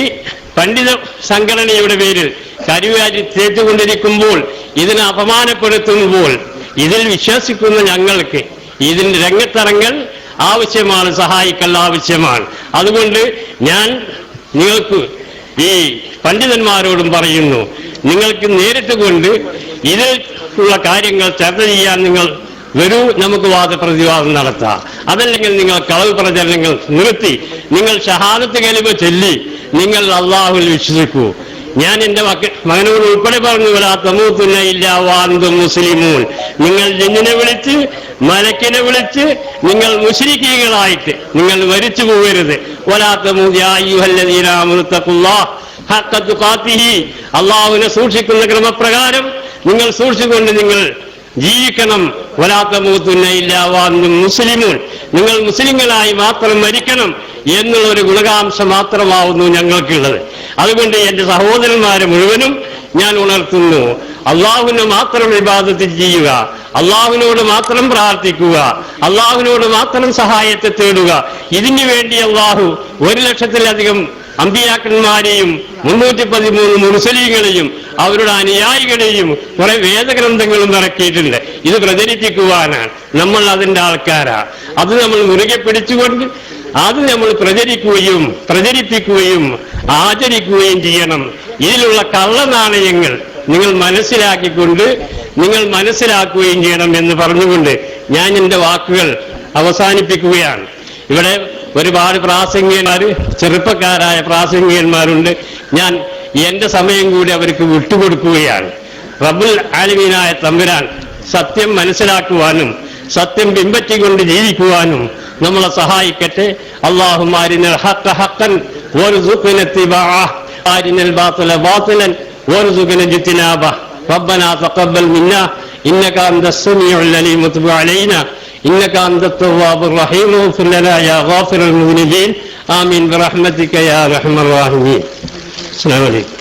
പണ്ഡിത സംഘടനയുടെ പേരിൽ കരിവാരി തേച്ചുകൊണ്ടിരിക്കുമ്പോൾ, ഇതിനെ അപമാനപ്പെടുത്തുമ്പോൾ ഇതിൽ വിശ്വസിക്കുന്ന ഞങ്ങൾക്ക് ഇതിന്റെ രംഗത്തിറങ്ങൽ ആവശ്യമാണ്, സഹായിക്കൽ ആവശ്യമാണ്. അതുകൊണ്ട് ഞാൻ നിങ്ങൾക്ക് ഈ പണ്ഡിതന്മാരോടും പറയുന്നു, നിങ്ങൾക്ക് നേരിട്ട് കൊണ്ട് ഇതിൽ ഉള്ള കാര്യങ്ങൾ ചർച്ച ചെയ്യാൻ നിങ്ങൾ വരൂ, നമുക്ക് വാദപ്രതിവാദം നടത്താം. അതല്ലെങ്കിൽ നിങ്ങൾ കളവ് പ്രചരണങ്ങൾ നിർത്തി നിങ്ങൾ ഷഹാദത്ത് കലിമ ചൊല്ലി നിങ്ങൾ അള്ളാഹുവിൽ വിശ്വസിക്കൂ. ഞാൻ എൻ്റെ മകനോട് ഉൾപ്പെടെ പറഞ്ഞു, വലാ തമൂതുന്ന ഇല്ലാ വഅൻതും മുസ്ലിമൂൻ. നിങ്ങൾ ജിന്നിനെ വിളിച്ച് മലക്കിനെ വിളിച്ച് നിങ്ങൾ മുശ്രിക്കീകളായിട്ട് നിങ്ങൾ മരിച്ചു പോകരുത്. വലാ തമൂതു യാ അയ്യുഹല്ലദീന ആമനൂ തഖുല്ലാഹ ഹഖ്ക തുഖാതിഹി. അള്ളാഹുവിനെ സൂക്ഷിക്കുന്ന ക്രമപ്രകാരം നിങ്ങൾ സൂക്ഷിച്ചുകൊണ്ട് നിങ്ങൾ ജീവിക്കണം. വലാ തമൂതുന്ന ഇല്ലാ വഅൻതും മുസ്ലിമൂൻ. നിങ്ങൾ മുസ്ലിങ്ങളായി മാത്രം മരിക്കണം എന്നുള്ളൊരു ഗുണകാംശം മാത്രമാവുന്നു ഞങ്ങൾക്കുള്ളത്. അതുകൊണ്ട് എൻ്റെ സഹോദരന്മാരെ മുഴുവനും ഞാൻ ഉണർത്തുന്നു, അള്ളാഹുവിനെ മാത്രം ഇബാദത്ത് ചെയ്യുക, അള്ളാഹുവിനോട് മാത്രം പ്രാർത്ഥിക്കുക, അള്ളാഹുവിനോട് മാത്രം സഹായത്തെ തേടുക. ഇതിനു വേണ്ടി അള്ളാഹു 1,00,000-ലധികം അമ്പിയാക്കന്മാരെയും 313 മുർസലീങ്ങളെയും അവരുടെ അനുയായികളെയും കുറെ വേദഗ്രന്ഥങ്ങളും ഇറക്കിയിട്ടുണ്ട്. ഇത് പ്രചരിപ്പിക്കുവാനാണ് നമ്മൾ അതിൻ്റെ ആൾക്കാരാ. അത് നമ്മൾ മുറുകെ പിടിച്ചുകൊണ്ട് അത് നമ്മൾ പ്രചരിപ്പിക്കുകയും ആചരിക്കുകയും ചെയ്യണം. ഇതിലുള്ള കള്ളനാണയങ്ങൾ നിങ്ങൾ മനസ്സിലാക്കുകയും ചെയ്യണം എന്ന് പറഞ്ഞുകൊണ്ട് ഞാൻ എൻ്റെ വാക്കുകൾ അവസാനിപ്പിക്കുകയാണ്. ഇവിടെ ഒരുപാട് പ്രാസംഗികന്മാർ, ചെറുപ്പക്കാരായ പ്രാസംഗികന്മാരുണ്ട്. ഞാൻ എൻ്റെ സമയം കൂടി അവർക്ക് വിട്ടുകൊടുക്കുകയാണ്. റബ്ബുൽ ആലമീനായ തമ്പുരാൻ സത്യം മനസ്സിലാക്കുവാനും സത്യം പിൻപറ്റിക്കൊണ്ട് ജീവിക്കുവാനും നമ്മളെ സഹായിക്കട്ടെ. അല്ലാഹുമ്മ അരിനൽ ഹഖ്ക ഹഖ്ഖൻ വർസുഖ്ന ഇത്തിബാഅഹ അരിനൽ ബാതില ബാതിലൻ വർസുഖ്ന ഇജ്തിനാബഹ റബ്ബനാ തഖബ്ബൽ മിന്നാ ഇന്നക അൻതസ് സമീഉൽ അലീം വതുബ് അലൈനാ ഇന്നക അൻതത് തവ്വാബുർ റഹീം വഗ്ഫിർ ലനാ യാ ഗാഫിറൽ മുദ്നിബീൻ ആമീൻ ബിറഹ്മതിക യാ അർഹമർ റഹീമീൻ. അസ്സലാമു അലൈക്കും.